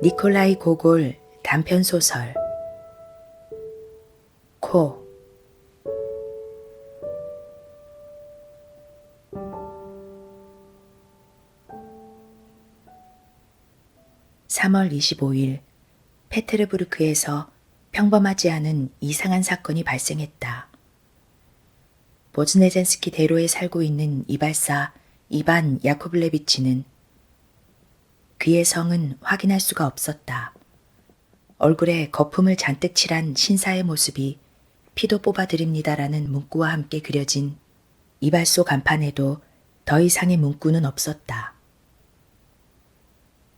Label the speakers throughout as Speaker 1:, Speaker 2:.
Speaker 1: 니콜라이 고골 단편소설 코 3월 25일 페테르부르크에서 평범하지 않은 이상한 사건이 발생했다. 보즈네젠스키 대로에 살고 있는 이발사 이반 야코블레비치는 그의 성은 확인할 수가 없었다. 얼굴에 거품을 잔뜩 칠한 신사의 모습이 피도 뽑아드립니다라는 문구와 함께 그려진 이발소 간판에도 더 이상의 문구는 없었다.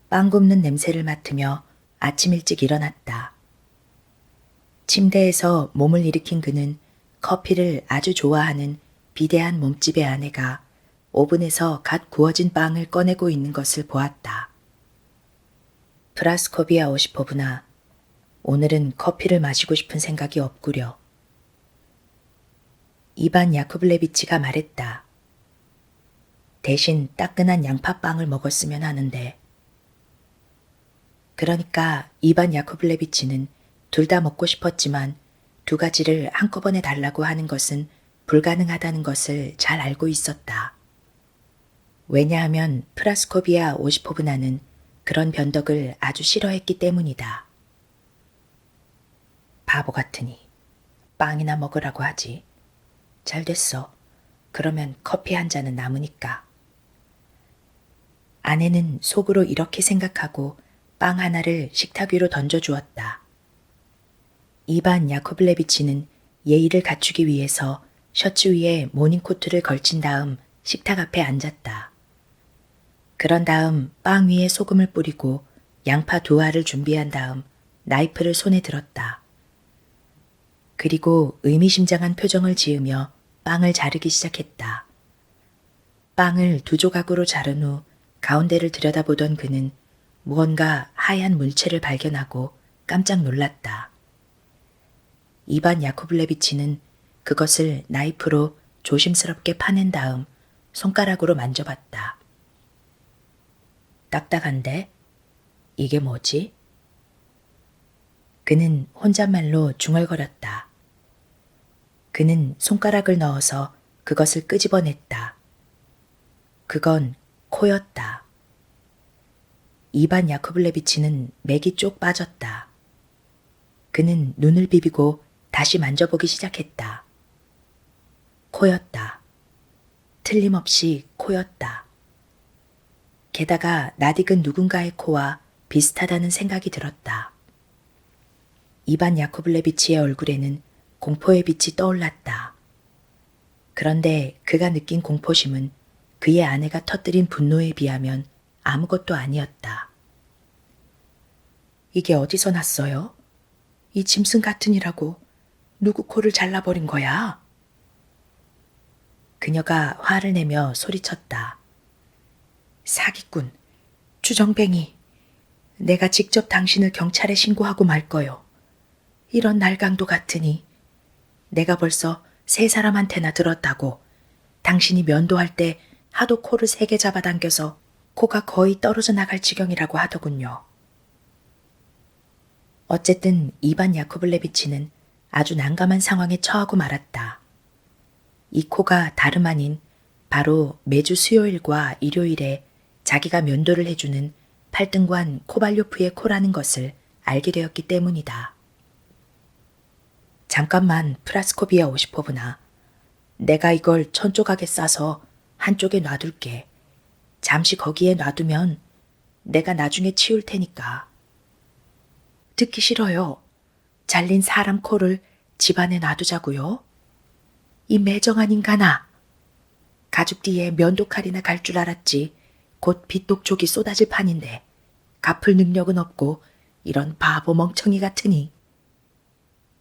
Speaker 1: 빵 굽는 냄새를 맡으며 아침 일찍 일어났다. 침대에서 몸을 일으킨 그는 커피를 아주 좋아하는 비대한 몸집의 아내가 오븐에서 갓 구워진 빵을 꺼내고 있는 것을 보았다. 프라스코비아 오시포브나, 오늘은 커피를 마시고 싶은 생각이 없구려. 이반 야코블레비치가 말했다. 대신 따끈한 양파빵을 먹었으면 하는데. 그러니까 이반 야코블레비치는 둘 다 먹고 싶었지만 두 가지를 한꺼번에 달라고 하는 것은 불가능하다는 것을 잘 알고 있었다. 왜냐하면 프라스코비아 오시포브나는 그런 변덕을 아주 싫어했기 때문이다. 바보 같으니 빵이나 먹으라고 하지. 잘 됐어. 그러면 커피 한 잔은 남으니까. 아내는 속으로 이렇게 생각하고 빵 하나를 식탁 위로 던져주었다. 이반 야코블레비치는 예의를 갖추기 위해서 셔츠 위에 모닝코트를 걸친 다음 식탁 앞에 앉았다. 그런 다음 빵 위에 소금을 뿌리고 양파 두 알을 준비한 다음 나이프를 손에 들었다. 그리고 의미심장한 표정을 지으며 빵을 자르기 시작했다. 빵을 두 조각으로 자른 후 가운데를 들여다보던 그는 무언가 하얀 물체를 발견하고 깜짝 놀랐다. 이반 야코블레비치는 그것을 나이프로 조심스럽게 파낸 다음 손가락으로 만져봤다. 딱딱한데? 이게 뭐지? 그는 혼잣말로 중얼거렸다. 그는 손가락을 넣어서 그것을 끄집어냈다. 그건 코였다. 이반 야코블레비치는 맥이 쪽 빠졌다. 그는 눈을 비비고 다시 만져보기 시작했다. 코였다. 틀림없이 코였다. 게다가 낯익은 누군가의 코와 비슷하다는 생각이 들었다. 이반 야코블레비치의 얼굴에는 공포의 빛이 떠올랐다. 그런데 그가 느낀 공포심은 그의 아내가 터뜨린 분노에 비하면 아무것도 아니었다. 이게 어디서 났어요? 이 짐승 같으니라고 누구 코를 잘라버린 거야? 그녀가 화를 내며 소리쳤다. 사기꾼, 주정뱅이, 내가 직접 당신을 경찰에 신고하고 말 거요. 이런 날강도 같으니 내가 벌써 3사람한테나 들었다고. 당신이 면도할 때 하도 코를 3개 잡아당겨서 코가 거의 떨어져 나갈 지경이라고 하더군요. 어쨌든 이반 야코블레비치는 아주 난감한 상황에 처하고 말았다. 이 코가 다름 아닌 바로 매주 수요일과 일요일에 자기가 면도를 해주는 팔등관 코발료프의 코라는 것을 알게 되었기 때문이다. 잠깐만 프라스코비아 오시포브나. 내가 이걸 천조각에 싸서 한쪽에 놔둘게. 잠시 거기에 놔두면 내가 나중에 치울 테니까. 듣기 싫어요. 잘린 사람 코를 집안에 놔두자고요. 이 매정한 인간아. 가죽 뒤에 면도칼이나 갈 줄 알았지. 곧 빗독촉이 쏟아질 판인데 갚을 능력은 없고 이런 바보 멍청이 같으니.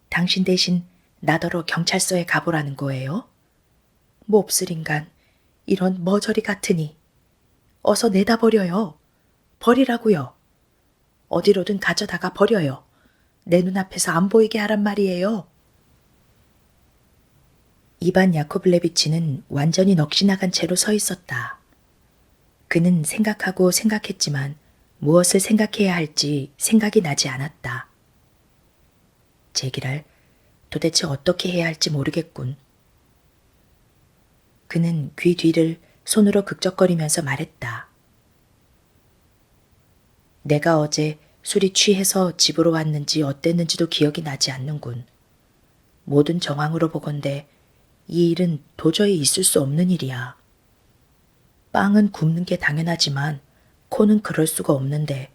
Speaker 1: 당신 대신 나더러 경찰서에 가보라는 거예요? 몹쓸 인간, 이런 머저리 같으니. 어서 내다 버려요. 버리라고요. 어디로든 가져다가 버려요. 내 눈앞에서 안 보이게 하란 말이에요. 이반 야코블레비치는 완전히 넋이 나간 채로 서 있었다. 그는 생각하고 생각했지만 무엇을 생각해야 할지 생각이 나지 않았다. 제기랄, 도대체 어떻게 해야 할지 모르겠군. 그는 귀 뒤를 손으로 극적거리면서 말했다. 내가 어제 술이 취해서 집으로 왔는지 어땠는지도 기억이 나지 않는군. 모든 정황으로 보건대 이 일은 도저히 있을 수 없는 일이야. 빵은 굽는 게 당연하지만 코는 그럴 수가 없는데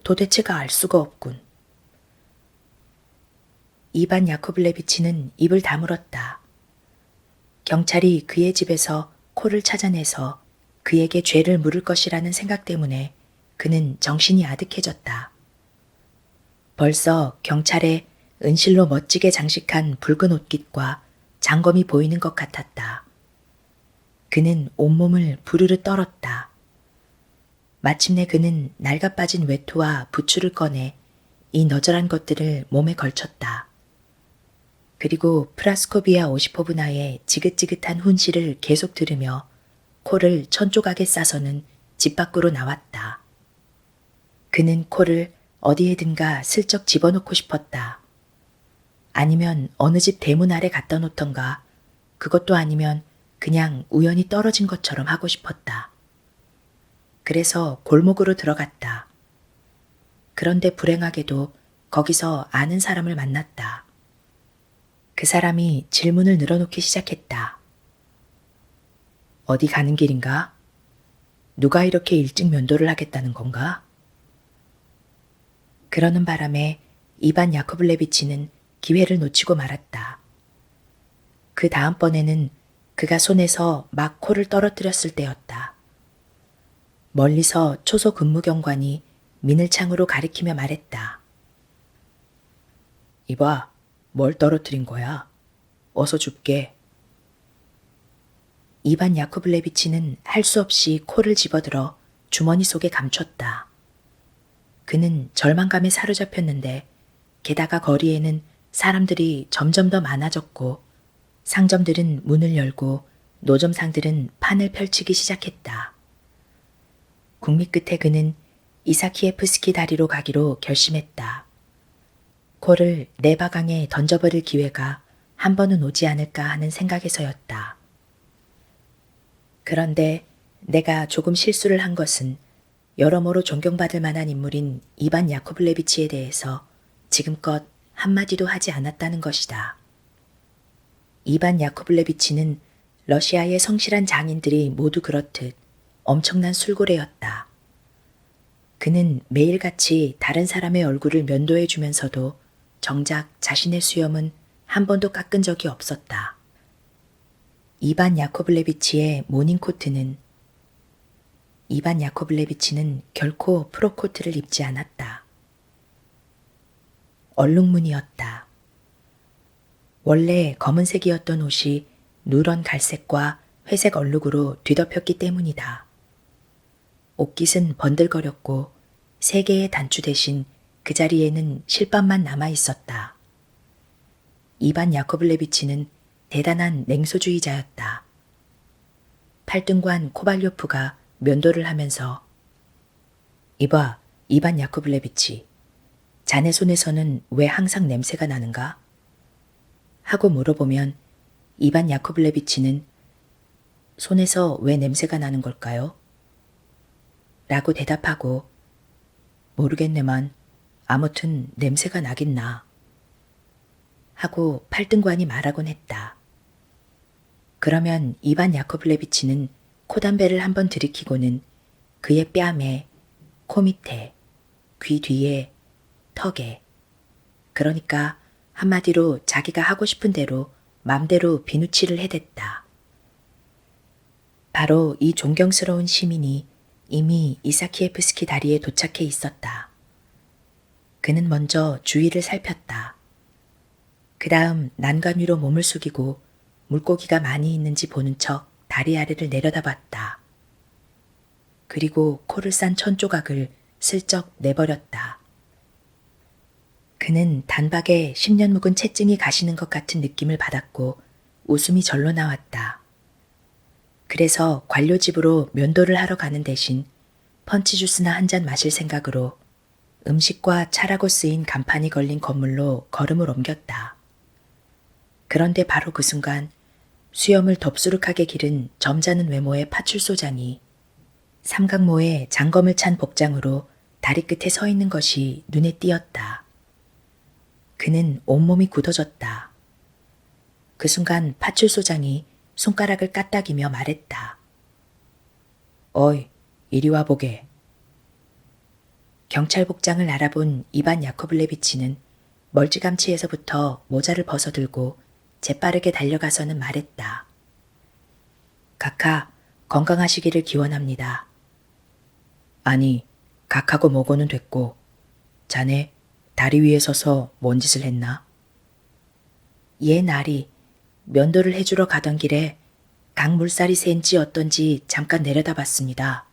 Speaker 1: 도대체가 알 수가 없군. 이반 야코블레비치는 입을 다물었다. 경찰이 그의 집에서 코를 찾아내서 그에게 죄를 물을 것이라는 생각 때문에 그는 정신이 아득해졌다. 벌써 경찰의 은실로 멋지게 장식한 붉은 옷깃과 장검이 보이는 것 같았다. 그는 온몸을 부르르 떨었다. 마침내 그는 낡아빠진 외투와 부추를 꺼내 이 너절한 것들을 몸에 걸쳤다. 그리고 프라스코비아 오시포브나의 지긋지긋한 훈시를 계속 들으며 코를 천조각에 싸서는 집 밖으로 나왔다. 그는 코를 어디에든가 슬쩍 집어넣고 싶었다. 아니면 어느 집 대문 아래 갖다 놓던가, 그것도 아니면 그냥 우연히 떨어진 것처럼 하고 싶었다. 그래서 골목으로 들어갔다. 그런데 불행하게도 거기서 아는 사람을 만났다. 그 사람이 질문을 늘어놓기 시작했다. 어디 가는 길인가? 누가 이렇게 일찍 면도를 하겠다는 건가? 그러는 바람에 이반 야코블레비치는 기회를 놓치고 말았다. 그 다음번에는 그가 손에서 막 코를 떨어뜨렸을 때였다. 멀리서 초소 근무경관이 민을창으로 가리키며 말했다. 이봐, 뭘 떨어뜨린 거야? 어서 줍게. 이반 야코블레비치는 할 수 없이 코를 집어들어 주머니 속에 감췄다. 그는 절망감에 사로잡혔는데 게다가 거리에는 사람들이 점점 더 많아졌고 상점들은 문을 열고 노점상들은 판을 펼치기 시작했다. 국립 끝에 그는 이사키에프스키 다리로 가기로 결심했다. 코를 네바강에 던져버릴 기회가 한 번은 오지 않을까 하는 생각에서였다. 그런데 내가 조금 실수를 한 것은 여러모로 존경받을 만한 인물인 이반 야코블레비치에 대해서 지금껏 한마디도 하지 않았다는 것이다. 이반 야코블레비치는 러시아의 성실한 장인들이 모두 그렇듯 엄청난 술고래였다. 그는 매일같이 다른 사람의 얼굴을 면도해 주면서도 정작 자신의 수염은 한 번도 깎은 적이 없었다. 이반 야코블레비치의 모닝코트는 이반 야코블레비치는 결코 프로코트를 입지 않았다. 얼룩무늬였다. 원래 검은색이었던 옷이 누런 갈색과 회색 얼룩으로 뒤덮였기 때문이다. 옷깃은 번들거렸고 세 개의 단추 대신 그 자리에는 실밥만 남아 있었다. 이반 야코블레비치는 대단한 냉소주의자였다. 팔등관 코발료프가 면도를 하면서 이봐, 이반 야코블레비치, 자네 손에서는 왜 항상 냄새가 나는가? 하고 물어보면 이반 야코블레비치는 손에서 왜 냄새가 나는 걸까요? 라고 대답하고 모르겠네만 아무튼 냄새가 나긴 나. 하고 팔등관이 말하곤 했다. 그러면 이반 야코블레비치는 코담배를 한번 들이키고는 그의 뺨에, 코 밑에, 귀 뒤에, 턱에, 그러니까 한마디로 자기가 하고 싶은 대로 맘대로 비누칠을 해댔다. 바로 이 존경스러운 시민이 이미 이사키에프스키 다리에 도착해 있었다. 그는 먼저 주위를 살폈다. 그 다음 난간 위로 몸을 숙이고 물고기가 많이 있는지 보는 척 다리 아래를 내려다봤다. 그리고 코를 싼 천조각을 슬쩍 내버렸다. 그는 단박에 10년 묵은 채증이 가시는 것 같은 느낌을 받았고 웃음이 절로 나왔다. 그래서 관료집으로 면도를 하러 가는 대신 펀치 주스나 한 잔 마실 생각으로 음식과 차라고 쓰인 간판이 걸린 건물로 걸음을 옮겼다. 그런데 바로 그 순간 수염을 덥수룩하게 기른 점잖은 외모의 파출소장이 삼각모에 장검을 찬 복장으로 다리 끝에 서 있는 것이 눈에 띄었다. 그는 온몸이 굳어졌다. 그 순간 파출소장이 손가락을 까딱이며 말했다. 어이, 이리 와 보게. 경찰 복장을 알아본 이반 야코블레비치는 멀찌감치에서부터 모자를 벗어들고 재빠르게 달려가서는 말했다. 각하, 건강하시기를 기원합니다. 아니, 각하고 뭐고는 됐고, 자네 다리 위에 서서 뭔 짓을 했나? 날이 면도를 해주러 가던 길에 강물살이 샌지 어떤지 잠깐 내려다봤습니다.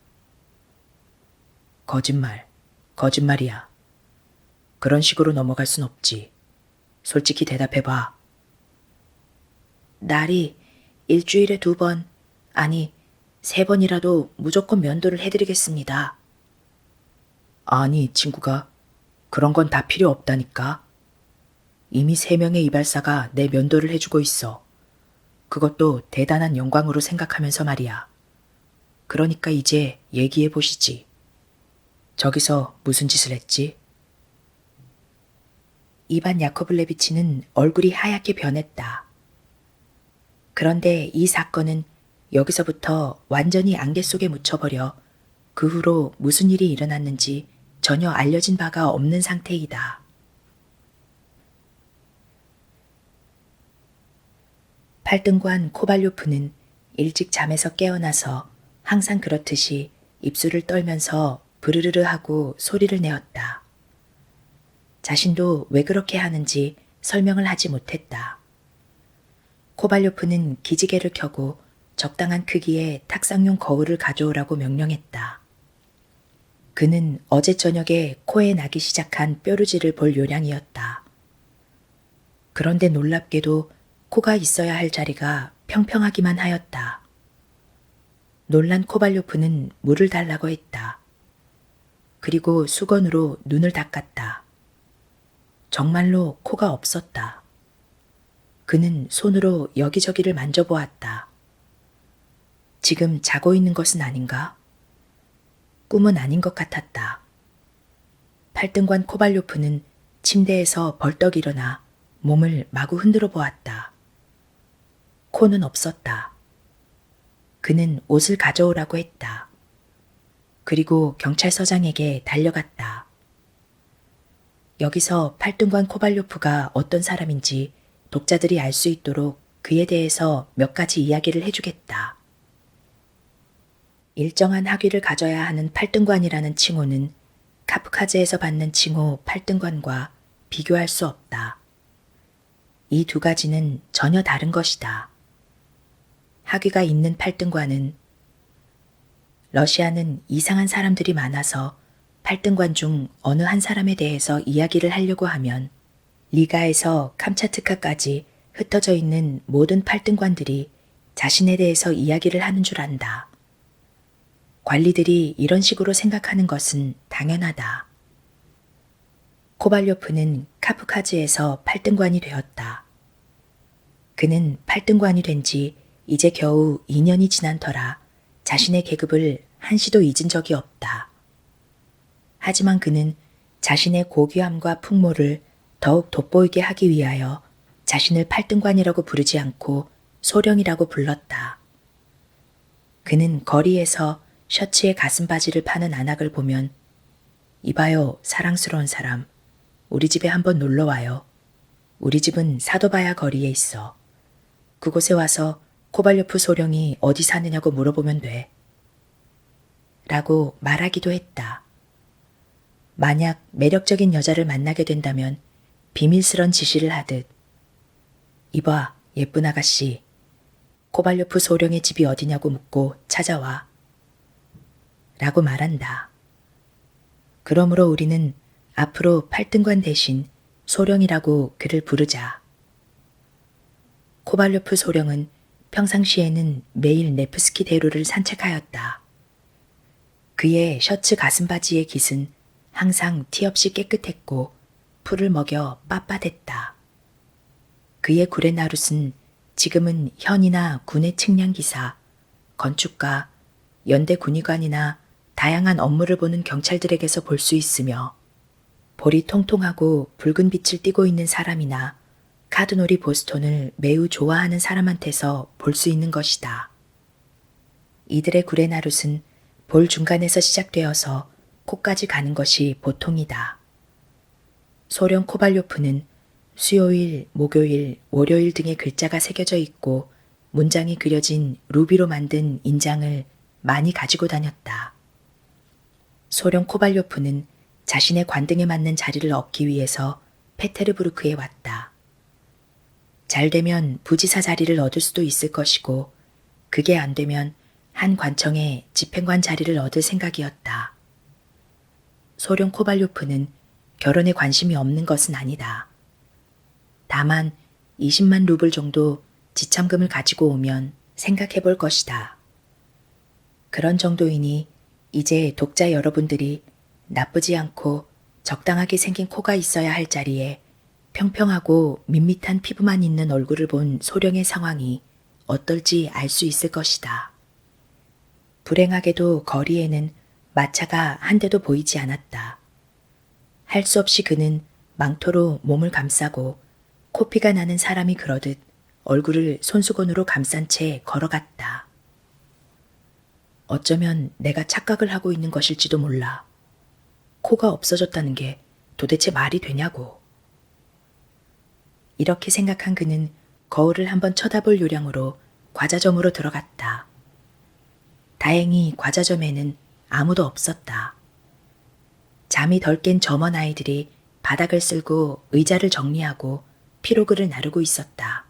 Speaker 1: 거짓말이야. 그런 식으로 넘어갈 순 없지. 솔직히 대답해봐. 날이 일주일에 2번, 아니 3번이라도 무조건 면도를 해드리겠습니다. 아니, 친구가 그런 건 다 필요 없다니까. 이미 3명의 이발사가 내 면도를 해주고 있어. 그것도 대단한 영광으로 생각하면서 말이야. 그러니까 이제 얘기해 보시지. 저기서 무슨 짓을 했지? 이반 야코블레비치는 얼굴이 하얗게 변했다. 그런데 이 사건은 여기서부터 완전히 안개 속에 묻혀버려 그 후로 무슨 일이 일어났는지 전혀 알려진 바가 없는 상태이다. 팔등관 코발료프는 일찍 잠에서 깨어나서 항상 그렇듯이 입술을 떨면서 부르르르 하고 소리를 내었다. 자신도 왜 그렇게 하는지 설명을 하지 못했다. 코발료프는 기지개를 켜고 적당한 크기의 탁상용 거울을 가져오라고 명령했다. 그는 어제 저녁에 코에 나기 시작한 뾰루지를 볼 요량이었다. 그런데 놀랍게도 코가 있어야 할 자리가 평평하기만 하였다. 놀란 코발료프는 물을 달라고 했다. 그리고 수건으로 눈을 닦았다. 정말로 코가 없었다. 그는 손으로 여기저기를 만져보았다. 지금 자고 있는 것은 아닌가? 꿈은 아닌 것 같았다. 팔등관 코발료프는 침대에서 벌떡 일어나 몸을 마구 흔들어 보았다. 코는 없었다. 그는 옷을 가져오라고 했다. 그리고 경찰서장에게 달려갔다. 여기서 팔등관 코발료프가 어떤 사람인지 독자들이 알 수 있도록 그에 대해서 몇 가지 이야기를 해주겠다. 일정한 학위를 가져야 하는 팔등관이라는 칭호는 카프카즈에서 받는 칭호 팔등관과 비교할 수 없다. 이 2가지는 전혀 다른 것이다. 학위가 있는 팔등관은 러시아는 이상한 사람들이 많아서 팔등관 중 어느 한 사람에 대해서 이야기를 하려고 하면 리가에서 캄차트카까지 흩어져 있는 모든 팔등관들이 자신에 대해서 이야기를 하는 줄 안다. 관리들이 이런 식으로 생각하는 것은 당연하다. 코발료프는 카프카즈에서 팔등관이 되었다. 그는 팔등관이 된 지 이제 겨우 2년이 지난 터라 자신의 계급을 한시도 잊은 적이 없다. 하지만 그는 자신의 고귀함과 풍모를 더욱 돋보이게 하기 위하여 자신을 팔등관이라고 부르지 않고 소령이라고 불렀다. 그는 거리에서 셔츠에 가슴바지를 파는 안악을 보면 이봐요, 사랑스러운 사람. 우리 집에 한번 놀러와요. 우리 집은 사도바야 거리에 있어. 그곳에 와서 코발료프 소령이 어디 사느냐고 물어보면 돼. 라고 말하기도 했다. 만약 매력적인 여자를 만나게 된다면 비밀스런 지시를 하듯 이봐, 예쁜 아가씨. 코발료프 소령의 집이 어디냐고 묻고 찾아와. 라고 말한다. 그러므로 우리는 앞으로 팔등관 대신 소령이라고 그를 부르자. 코발료프 소령은 평상시에는 매일 네프스키 대로를 산책하였다. 그의 셔츠 가슴바지의 깃은 항상 티 없이 깨끗했고 풀을 먹여 빳빳했다. 그의 구레나룻은 지금은 현이나 군의 측량기사, 건축가, 연대 군의관이나 다양한 업무를 보는 경찰들에게서 볼 수 있으며 볼이 통통하고 붉은 빛을 띠고 있는 사람이나 카드놀이 보스톤을 매우 좋아하는 사람한테서 볼 수 있는 것이다. 이들의 구레나룻은 볼 중간에서 시작되어서 코까지 가는 것이 보통이다. 소련 코발료프는 수요일, 목요일, 월요일 등의 글자가 새겨져 있고 문장이 그려진 루비로 만든 인장을 많이 가지고 다녔다. 소련 코발료프는 자신의 관등에 맞는 자리를 얻기 위해서 페테르부르크에 왔다. 잘 되면 부지사 자리를 얻을 수도 있을 것이고 그게 안 되면 한 관청에 집행관 자리를 얻을 생각이었다. 소련 코발료프는 결혼에 관심이 없는 것은 아니다. 다만 20만 루블 정도 지참금을 가지고 오면 생각해 볼 것이다. 그런 정도이니 이제 독자 여러분들이 나쁘지 않고 적당하게 생긴 코가 있어야 할 자리에 평평하고 밋밋한 피부만 있는 얼굴을 본 소령의 상황이 어떨지 알 수 있을 것이다. 불행하게도 거리에는 마차가 한 대도 보이지 않았다. 할 수 없이 그는 망토로 몸을 감싸고 코피가 나는 사람이 그러듯 얼굴을 손수건으로 감싼 채 걸어갔다. 어쩌면 내가 착각을 하고 있는 것일지도 몰라. 코가 없어졌다는 게 도대체 말이 되냐고. 이렇게 생각한 그는 거울을 한번 쳐다볼 요량으로 과자점으로 들어갔다. 다행히 과자점에는 아무도 없었다. 잠이 덜 깬 점원 아이들이 바닥을 쓸고 의자를 정리하고 피로글을 나르고 있었다.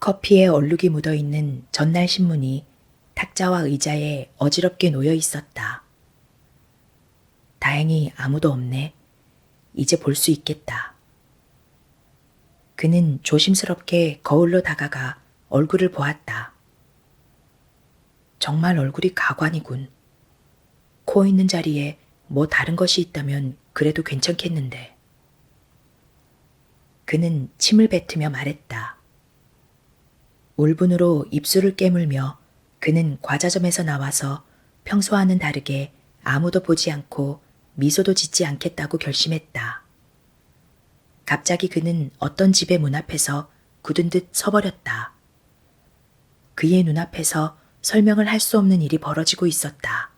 Speaker 1: 커피에 얼룩이 묻어있는 전날 신문이 탁자와 의자에 어지럽게 놓여 있었다. 다행히 아무도 없네. 이제 볼 수 있겠다. 그는 조심스럽게 거울로 다가가 얼굴을 보았다. 정말 얼굴이 가관이군. 코 있는 자리에 뭐 다른 것이 있다면 그래도 괜찮겠는데. 그는 침을 뱉으며 말했다. 울분으로 입술을 깨물며 그는 과자점에서 나와서 평소와는 다르게 아무도 보지 않고 미소도 짓지 않겠다고 결심했다. 갑자기 그는 어떤 집의 문 앞에서 굳은 듯 서버렸다. 그의 눈앞에서 설명을 할 수 없는 일이 벌어지고 있었다.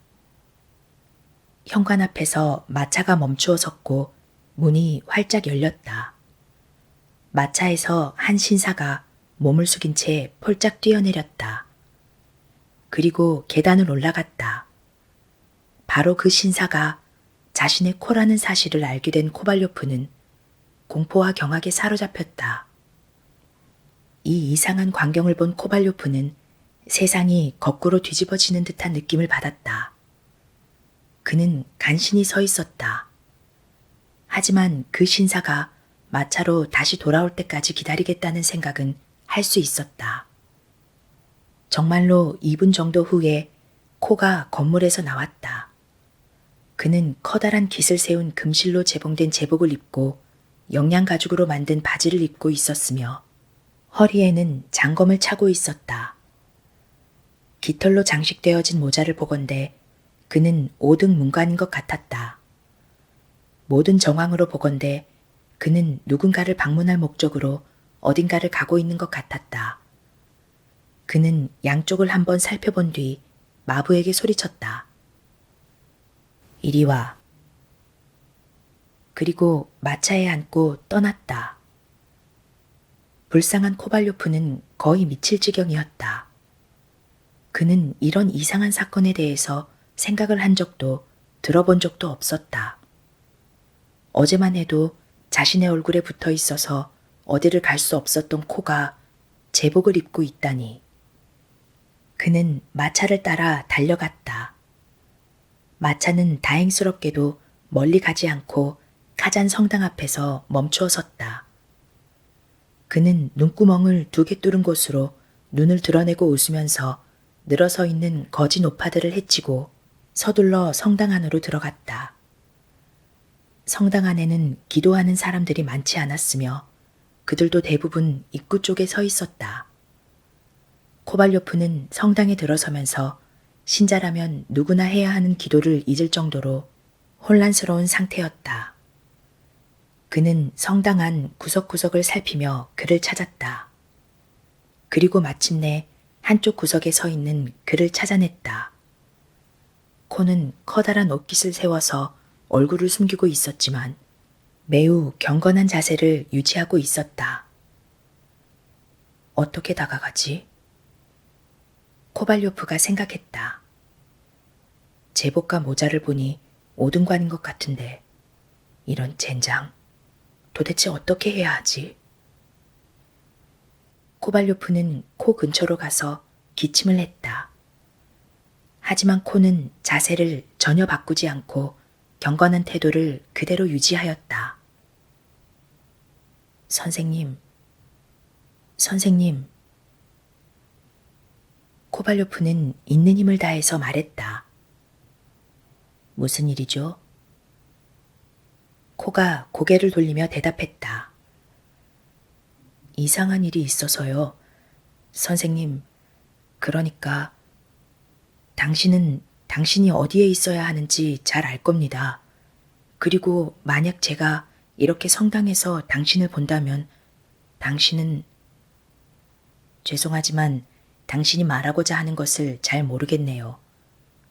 Speaker 1: 현관 앞에서 마차가 멈추어 섰고 문이 활짝 열렸다. 마차에서 한 신사가 몸을 숙인 채 폴짝 뛰어내렸다. 그리고 계단을 올라갔다. 바로 그 신사가 자신의 코라는 사실을 알게 된 코발료프는 공포와 경악에 사로잡혔다. 이 이상한 광경을 본 코발료프는 세상이 거꾸로 뒤집어지는 듯한 느낌을 받았다. 그는 간신히 서 있었다. 하지만 그 신사가 마차로 다시 돌아올 때까지 기다리겠다는 생각은 할 수 있었다. 정말로 2분 정도 후에 코가 건물에서 나왔다. 그는 커다란 깃을 세운 금실로 재봉된 제복을 입고 영양가죽으로 만든 바지를 입고 있었으며 허리에는 장검을 차고 있었다. 깃털로 장식되어진 모자를 보건대 그는 5등 문관인 것 같았다. 모든 정황으로 보건대 그는 누군가를 방문할 목적으로 어딘가를 가고 있는 것 같았다. 그는 양쪽을 한번 살펴본 뒤 마부에게 소리쳤다. 이리 와. 그리고 마차에 앉고 떠났다. 불쌍한 코발료프는 거의 미칠 지경이었다. 그는 이런 이상한 사건에 대해서 생각을 한 적도 들어본 적도 없었다. 어제만 해도 자신의 얼굴에 붙어 있어서 어디를 갈 수 없었던 코가 제복을 입고 있다니. 그는 마차를 따라 달려갔다. 마차는 다행스럽게도 멀리 가지 않고 카잔 성당 앞에서 멈추어 섰다. 그는 눈구멍을 2개 뚫은 곳으로 눈을 드러내고 웃으면서 늘어서 있는 거진 오파들을 해치고 서둘러 성당 안으로 들어갔다. 성당 안에는 기도하는 사람들이 많지 않았으며 그들도 대부분 입구 쪽에 서 있었다. 코발료프는 성당에 들어서면서 신자라면 누구나 해야 하는 기도를 잊을 정도로 혼란스러운 상태였다. 그는 성당 안 구석구석을 살피며 그를 찾았다. 그리고 마침내 한쪽 구석에 서 있는 그를 찾아냈다. 코는 커다란 옷깃을 세워서 얼굴을 숨기고 있었지만 매우 경건한 자세를 유지하고 있었다. 어떻게 다가가지? 코발료프가 생각했다. 제복과 모자를 보니 오등관인 것 같은데 이런 젠장. 도대체 어떻게 해야 하지? 코발료프는 코 근처로 가서 기침을 했다. 하지만 코는 자세를 전혀 바꾸지 않고 경건한 태도를 그대로 유지하였다. 선생님, 선생님. 코발료프는 있는 힘을 다해서 말했다. 무슨 일이죠? 코가 고개를 돌리며 대답했다. 이상한 일이 있어서요. 선생님, 그러니까 당신이 어디에 있어야 하는지 잘 알 겁니다. 그리고 만약 제가 이렇게 성당에서 당신을 본다면 당신은 죄송하지만 당신이 말하고자 하는 것을 잘 모르겠네요.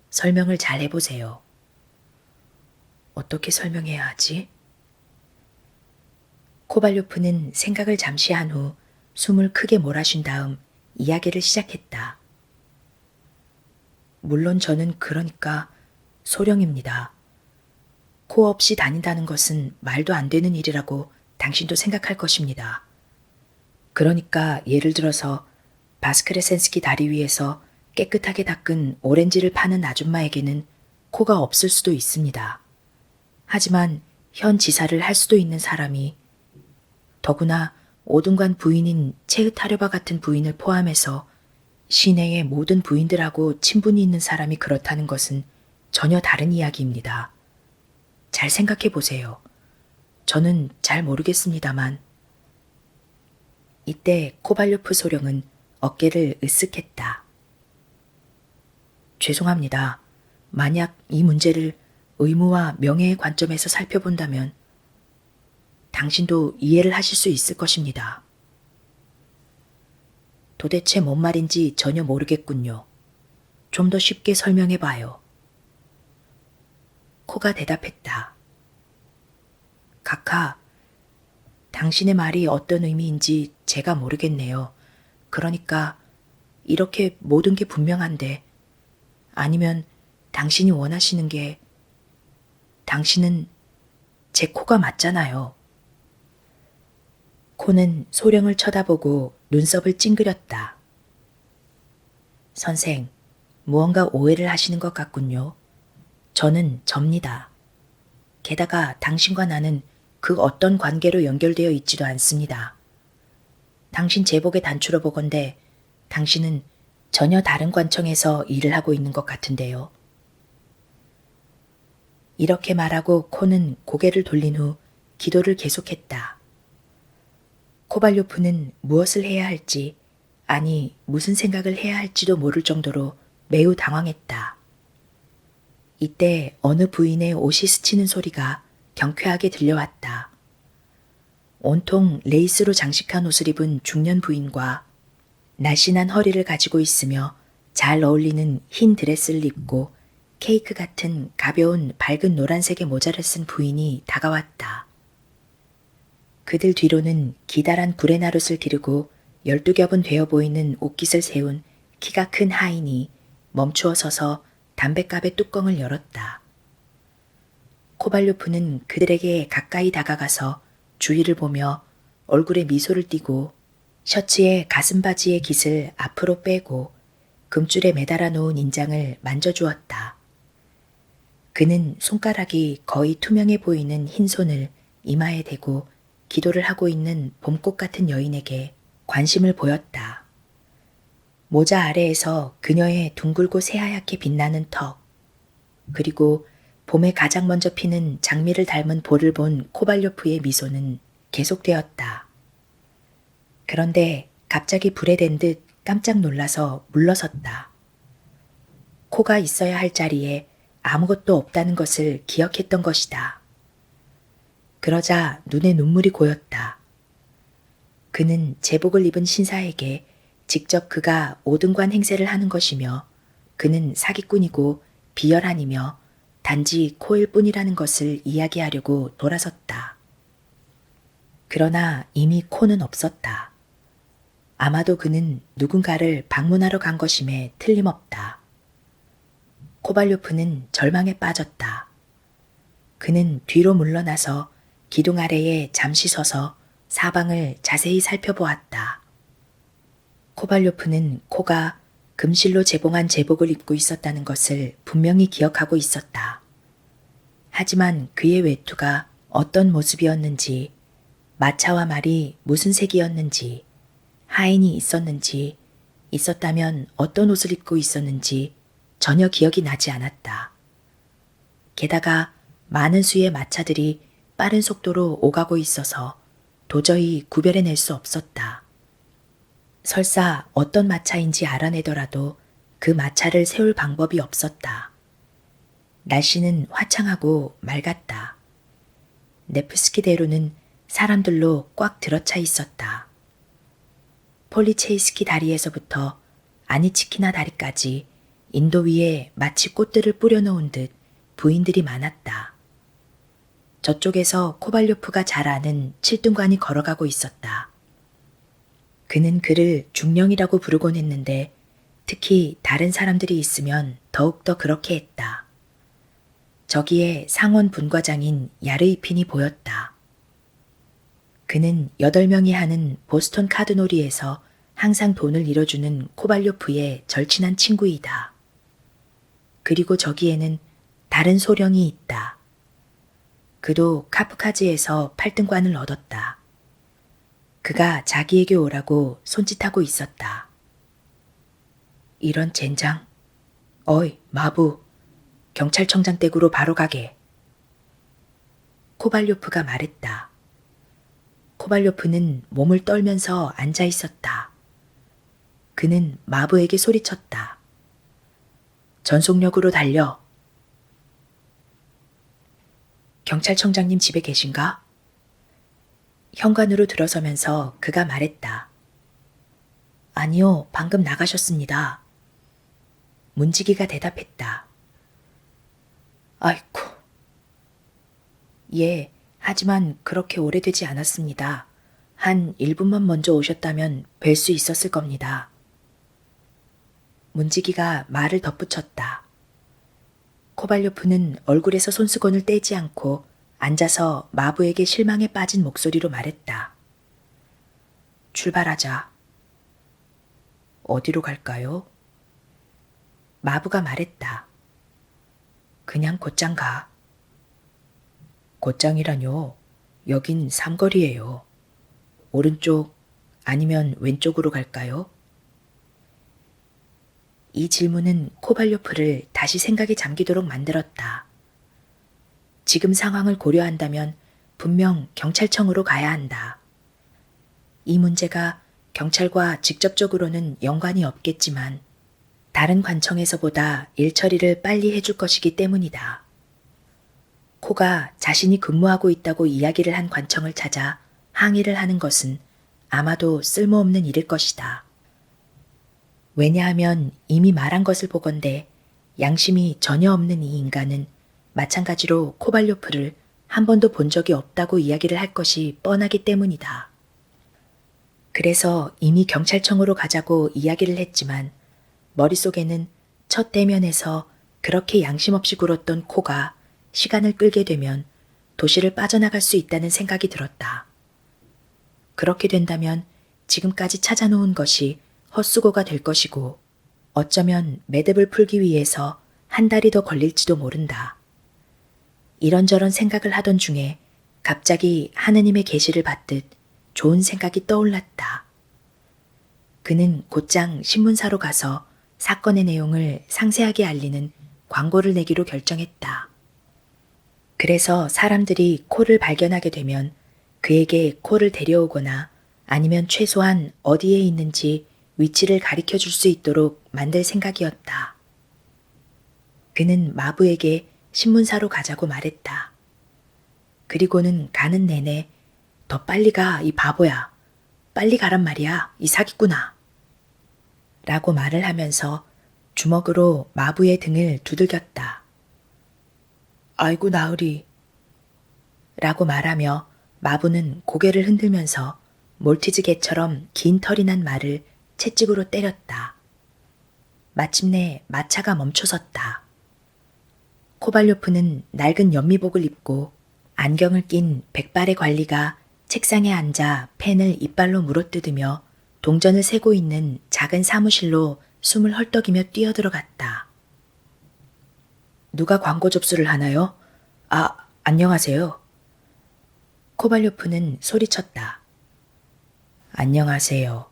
Speaker 1: 설명을 잘 해보세요. 어떻게 설명해야 하지? 코발료프는 생각을 잠시 한 후 숨을 크게 몰아쉰 다음 이야기를 시작했다. 물론 저는 그러니까 소령입니다. 코 없이 다닌다는 것은 말도 안 되는 일이라고 당신도 생각할 것입니다. 그러니까 예를 들어서 바스크레센스키 다리 위에서 깨끗하게 닦은 오렌지를 파는 아줌마에게는 코가 없을 수도 있습니다. 하지만 현 지사를 할 수도 있는 사람이 더구나 오등관 부인인 체흐타려바 같은 부인을 포함해서 시내의 모든 부인들하고 친분이 있는 사람이 그렇다는 것은 전혀 다른 이야기입니다. 잘 생각해 보세요. 저는 잘 모르겠습니다만. 이때 코발료프 소령은 어깨를 으쓱했다. 죄송합니다. 만약 이 문제를 의무와 명예의 관점에서 살펴본다면 당신도 이해를 하실 수 있을 것입니다. 도대체 뭔 말인지 전혀 모르겠군요. 좀 더 쉽게 설명해 봐요. 코가 대답했다. 카카, 당신의 말이 어떤 의미인지 제가 모르겠네요. 그러니까 이렇게 모든 게 분명한데 아니면 당신이 원하시는 게 당신은 제 코가 맞잖아요. 코는 소령을 쳐다보고 눈썹을 찡그렸다. 선생, 무언가 오해를 하시는 것 같군요. 저는 접니다. 게다가 당신과 나는 그 어떤 관계로 연결되어 있지도 않습니다. 당신 제복의 단추로 보건대 당신은 전혀 다른 관청에서 일을 하고 있는 것 같은데요. 이렇게 말하고 코는 고개를 돌린 후 기도를 계속했다. 코발료프는 무엇을 해야 할지, 아니 무슨 생각을 해야 할지도 모를 정도로 매우 당황했다. 이때 어느 부인의 옷이 스치는 소리가 경쾌하게 들려왔다. 온통 레이스로 장식한 옷을 입은 중년 부인과 날씬한 허리를 가지고 있으며 잘 어울리는 흰 드레스를 입고 케이크 같은 가벼운 밝은 노란색의 모자를 쓴 부인이 다가왔다. 그들 뒤로는 기다란 구레나룻을 기르고 12겹은 되어 보이는 옷깃을 세운 키가 큰 하인이 멈추어 서서 담뱃갑의 뚜껑을 열었다. 코발료프는 그들에게 가까이 다가가서 주위를 보며 얼굴에 미소를 띠고 셔츠의 가슴바지의 깃을 앞으로 빼고 금줄에 매달아 놓은 인장을 만져주었다. 그는 손가락이 거의 투명해 보이는 흰 손을 이마에 대고 기도를 하고 있는 봄꽃 같은 여인에게 관심을 보였다. 모자 아래에서 그녀의 둥글고 새하얗게 빛나는 턱, 그리고 봄에 가장 먼저 피는 장미를 닮은 볼을 본 코발료프의 미소는 계속되었다. 그런데 갑자기 불에 댄 듯 깜짝 놀라서 물러섰다. 코가 있어야 할 자리에 아무것도 없다는 것을 기억했던 것이다. 그러자 눈에 눈물이 고였다. 그는 제복을 입은 신사에게 직접 그가 오등관 행세를 하는 것이며 그는 사기꾼이고 비열한이며 단지 코일 뿐이라는 것을 이야기하려고 돌아섰다. 그러나 이미 코는 없었다. 아마도 그는 누군가를 방문하러 간 것임에 틀림없다. 코발료프는 절망에 빠졌다. 그는 뒤로 물러나서 기둥 아래에 잠시 서서 사방을 자세히 살펴보았다. 코발료프는 코가 금실로 제봉한 제복을 입고 있었다는 것을 분명히 기억하고 있었다. 하지만 그의 외투가 어떤 모습이었는지, 마차와 말이 무슨 색이었는지, 하인이 있었는지, 있었다면 어떤 옷을 입고 있었는지 전혀 기억이 나지 않았다. 게다가 많은 수의 마차들이 빠른 속도로 오가고 있어서 도저히 구별해낼 수 없었다. 설사 어떤 마차인지 알아내더라도 그 마차를 세울 방법이 없었다. 날씨는 화창하고 맑았다. 네프스키 대로는 사람들로 꽉 들어차 있었다. 폴리체이스키 다리에서부터 아니치키나 다리까지 인도 위에 마치 꽃들을 뿌려놓은 듯 부인들이 많았다. 저쪽에서 코발료프가 잘 아는 칠등관이 걸어가고 있었다. 그는 그를 중령이라고 부르곤 했는데 특히 다른 사람들이 있으면 더욱더 그렇게 했다. 저기에 상원 분과장인 야르이핀이 보였다. 그는 8명이 하는 보스턴 카드놀이에서 항상 돈을 잃어주는 코발료프의 절친한 친구이다. 그리고 저기에는 다른 소령이 있다. 그도 카프카즈에서 8등관을 얻었다. 그가 자기에게 오라고 손짓하고 있었다. 이런 젠장. 어이, 마부. 경찰청장 댁으로 바로 가게. 코발료프가 말했다. 코발료프는 몸을 떨면서 앉아 있었다. 그는 마부에게 소리쳤다. 전속력으로 달려. 경찰청장님 집에 계신가? 현관으로 들어서면서 그가 말했다. 아니요, 방금 나가셨습니다. 문지기가 대답했다. 아이쿠. 예, 하지만 그렇게 오래되지 않았습니다. 한 1분만 먼저 오셨다면 뵐 수 있었을 겁니다. 문지기가 말을 덧붙였다. 코발료프는 얼굴에서 손수건을 떼지 않고 앉아서 마부에게 실망에 빠진 목소리로 말했다. 출발하자. 어디로 갈까요? 마부가 말했다. 그냥 곧장 가. 곧장이라뇨. 여긴 삼거리예요. 오른쪽 아니면 왼쪽으로 갈까요? 이 질문은 코발료프를 다시 생각에 잠기도록 만들었다. 지금 상황을 고려한다면 분명 경찰청으로 가야 한다. 이 문제가 경찰과 직접적으로는 연관이 없겠지만 다른 관청에서보다 일 처리를 빨리 해줄 것이기 때문이다. 코가 자신이 근무하고 있다고 이야기를 한 관청을 찾아 항의를 하는 것은 아마도 쓸모없는 일일 것이다. 왜냐하면 이미 말한 것을 보건대 양심이 전혀 없는 이 인간은 마찬가지로 코발료프를 한 번도 본 적이 없다고 이야기를 할 것이 뻔하기 때문이다. 그래서 이미 경찰청으로 가자고 이야기를 했지만 머릿속에는 첫 대면에서 그렇게 양심 없이 굴었던 코가 시간을 끌게 되면 도시를 빠져나갈 수 있다는 생각이 들었다. 그렇게 된다면 지금까지 찾아놓은 것이 헛수고가 될 것이고 어쩌면 매듭을 풀기 위해서 한 달이 더 걸릴지도 모른다. 이런저런 생각을 하던 중에 갑자기 하느님의 계시를 받듯 좋은 생각이 떠올랐다. 그는 곧장 신문사로 가서 사건의 내용을 상세하게 알리는 광고를 내기로 결정했다. 그래서 사람들이 코를 발견하게 되면 그에게 코를 데려오거나 아니면 최소한 어디에 있는지 위치를 가리켜 줄 수 있도록 만들 생각이었다. 그는 마부에게 신문사로 가자고 말했다. 그리고는 가는 내내 더 빨리 가, 이 바보야. 빨리 가란 말이야, 이 사기꾼아. 라고 말을 하면서 주먹으로 마부의 등을 두들겼다. 아이고 나으리. 라고 말하며 마부는 고개를 흔들면서 몰티즈 개처럼 긴 털이 난 말을 채찍으로 때렸다. 마침내 마차가 멈춰섰다. 코발료프는 낡은 연미복을 입고 안경을 낀 백발의 관리가 책상에 앉아 펜을 이빨로 물어뜯으며 동전을 세고 있는 작은 사무실로 숨을 헐떡이며 뛰어들어갔다. 누가 광고 접수를 하나요? 아, 안녕하세요. 코발료프는 소리쳤다. 안녕하세요.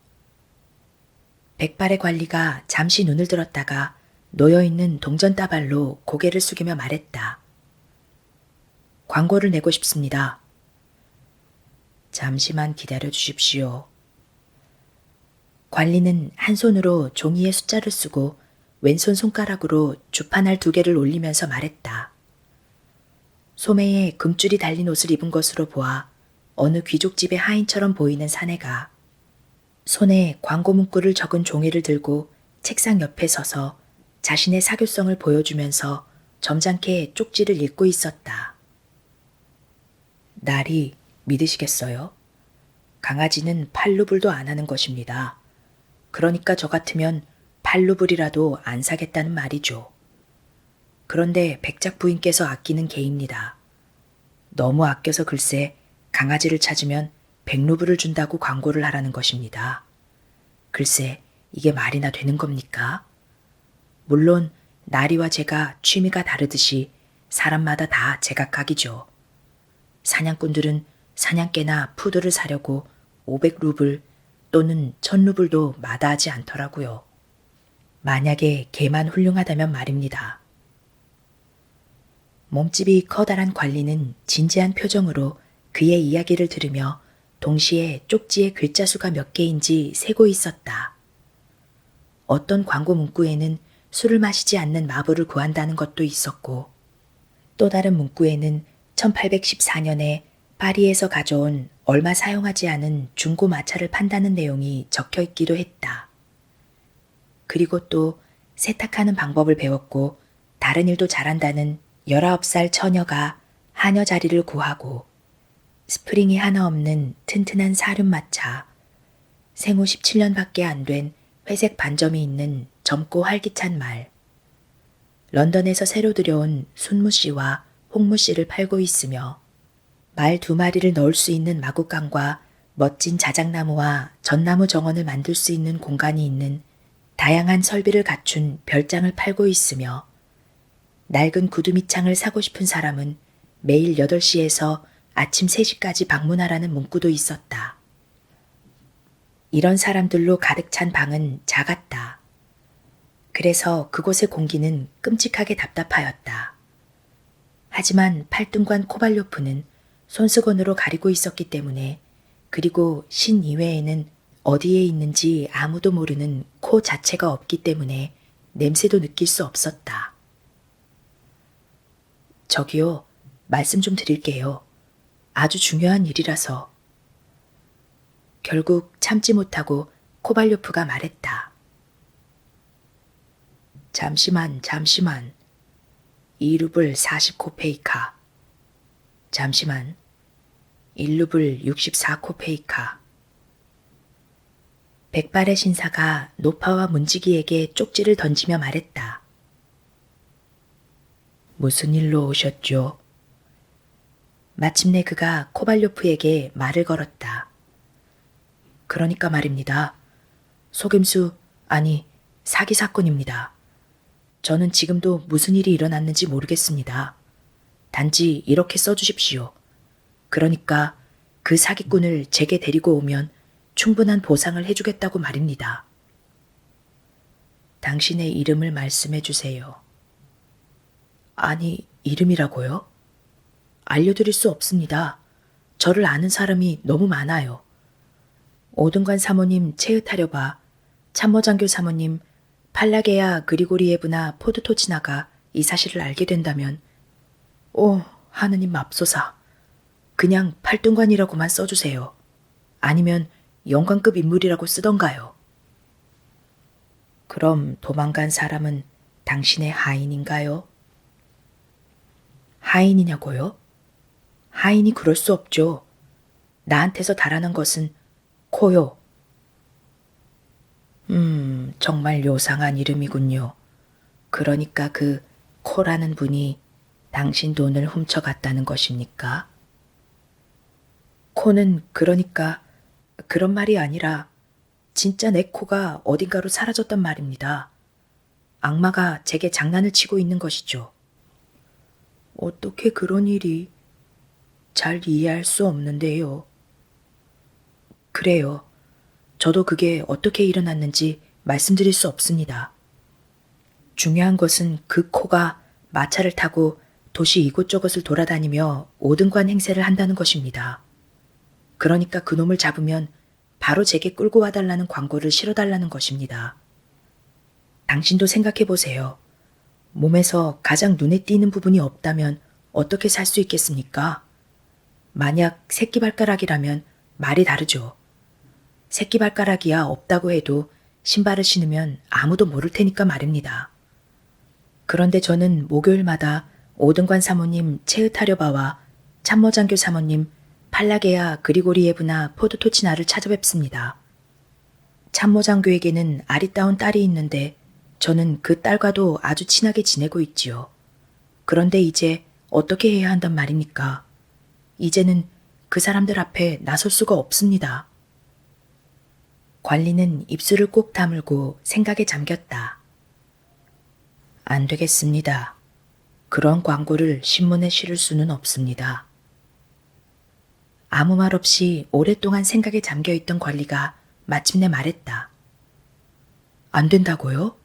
Speaker 1: 백발의 관리가 잠시 눈을 들었다가 놓여있는 동전다발로 고개를 숙이며 말했다. 광고를 내고 싶습니다. 잠시만 기다려 주십시오. 관리는 한 손으로 종이에 숫자를 쓰고 왼손 손가락으로 주판알 2개를 올리면서 말했다. 소매에 금줄이 달린 옷을 입은 것으로 보아 어느 귀족집의 하인처럼 보이는 사내가 손에 광고 문구를 적은 종이를 들고 책상 옆에 서서 자신의 사교성을 보여주면서 점잖게 쪽지를 읽고 있었다. 나리, 믿으시겠어요? 강아지는 팔루불도 안 하는 것입니다. 그러니까 저 같으면 팔루불이라도 안 사겠다는 말이죠. 그런데 백작 부인께서 아끼는 개입니다. 너무 아껴서 글쎄 강아지를 찾으면 100루블을 준다고 광고를 하라는 것입니다. 글쎄 이게 말이나 되는 겁니까? 물론 나리와 제가 취미가 다르듯이 사람마다 다 제각각이죠. 사냥꾼들은 사냥개나 푸드를 사려고 500루블 또는 1000루블도 마다하지 않더라고요. 만약에 개만 훌륭하다면 말입니다. 몸집이 커다란 관리는 진지한 표정으로 그의 이야기를 들으며 동시에 쪽지에 글자 수가 몇 개인지 세고 있었다. 어떤 광고 문구에는 술을 마시지 않는 마부를 구한다는 것도 있었고 또 다른 문구에는 1814년에 파리에서 가져온 얼마 사용하지 않은 중고 마차를 판다는 내용이 적혀 있기도 했다. 그리고 또 세탁하는 방법을 배웠고 다른 일도 잘한다는 19살 처녀가 하녀 자리를 구하고 스프링이 하나 없는 튼튼한 사륜마차, 생후 17년밖에 안 된 회색 반점이 있는 젊고 활기찬 말, 런던에서 새로 들여온 순무씨와 홍무씨를 팔고 있으며 말 2마리를 넣을 수 있는 마구간과 멋진 자작나무와 전나무 정원을 만들 수 있는 공간이 있는 다양한 설비를 갖춘 별장을 팔고 있으며 낡은 구두미창을 사고 싶은 사람은 매일 8시에서 아침 3시까지 방문하라는 문구도 있었다. 이런 사람들로 가득 찬 방은 작았다. 그래서 그곳의 공기는 끔찍하게 답답하였다. 하지만 팔등관 코발료프는 손수건으로 가리고 있었기 때문에 그리고 신 이외에는 어디에 있는지 아무도 모르는 코 자체가 없기 때문에 냄새도 느낄 수 없었다. 저기요, 말씀 좀 드릴게요. 아주 중요한 일이라서. 결국 참지 못하고 코발료프가 말했다. 잠시만. 2루블 40코페이카. 잠시만. 1루블 64코페이카. 백발의 신사가 노파와 문지기에게 쪽지를 던지며 말했다. 무슨 일로 오셨죠? 마침내 그가 코발료프에게 말을 걸었다. 그러니까 말입니다. 속임수, 아니 사기 사건입니다. 저는 지금도 무슨 일이 일어났는지 모르겠습니다. 단지 이렇게 써주십시오. 그러니까 그 사기꾼을 제게 데리고 오면 충분한 보상을 해주겠다고 말입니다. 당신의 이름을 말씀해 주세요. 아니, 이름이라고요? 알려드릴 수 없습니다. 저를 아는 사람이 너무 많아요. 오등관 사모님 체으타려바, 참모장교 사모님, 팔라게야 그리고리에브나 포드토치나가 이 사실을 알게 된다면, 오, 하느님 맙소사. 그냥 팔등관이라고만 써주세요. 아니면 영광급 인물이라고 쓰던가요. 그럼 도망간 사람은 당신의 하인인가요? 하인이냐고요? 하인이 그럴 수 없죠. 나한테서 달아난 것은 코요. 정말 요상한 이름이군요. 그러니까 그 코라는 분이 당신 돈을 훔쳐갔다는 것입니까? 코는 그러니까 그런 말이 아니라 진짜 내 코가 어딘가로 사라졌단 말입니다. 악마가 제게 장난을 치고 있는 것이죠. 어떻게 그런 일이 잘 이해할 수 없는데요. 그래요. 저도 그게 어떻게 일어났는지 말씀드릴 수 없습니다. 중요한 것은 그 코가 마차를 타고 도시 이곳저곳을 돌아다니며 오등관 행세를 한다는 것입니다. 그러니까 그놈을 잡으면 바로 제게 끌고 와달라는 광고를 실어달라는 것입니다. 당신도 생각해 보세요. 몸에서 가장 눈에 띄는 부분이 없다면 어떻게 살 수 있겠습니까? 만약 새끼발가락이라면 말이 다르죠. 새끼발가락이야 없다고 해도 신발을 신으면 아무도 모를 테니까 말입니다. 그런데 저는 목요일마다 오등관 사모님 체으타려바와 참모장교 사모님 팔라게야 그리고리에브나 포드토치나를 찾아뵙습니다. 참모장교에게는 아리따운 딸이 있는데 저는 그 딸과도 아주 친하게 지내고 있지요. 그런데 이제 어떻게 해야 한단 말입니까? 이제는 그 사람들 앞에 나설 수가 없습니다. 관리는 입술을 꼭 다물고 생각에 잠겼다. 안 되겠습니다. 그런 광고를 신문에 실을 수는 없습니다. 아무 말 없이 오랫동안 생각에 잠겨있던 관리가 마침내 말했다. 안 된다고요?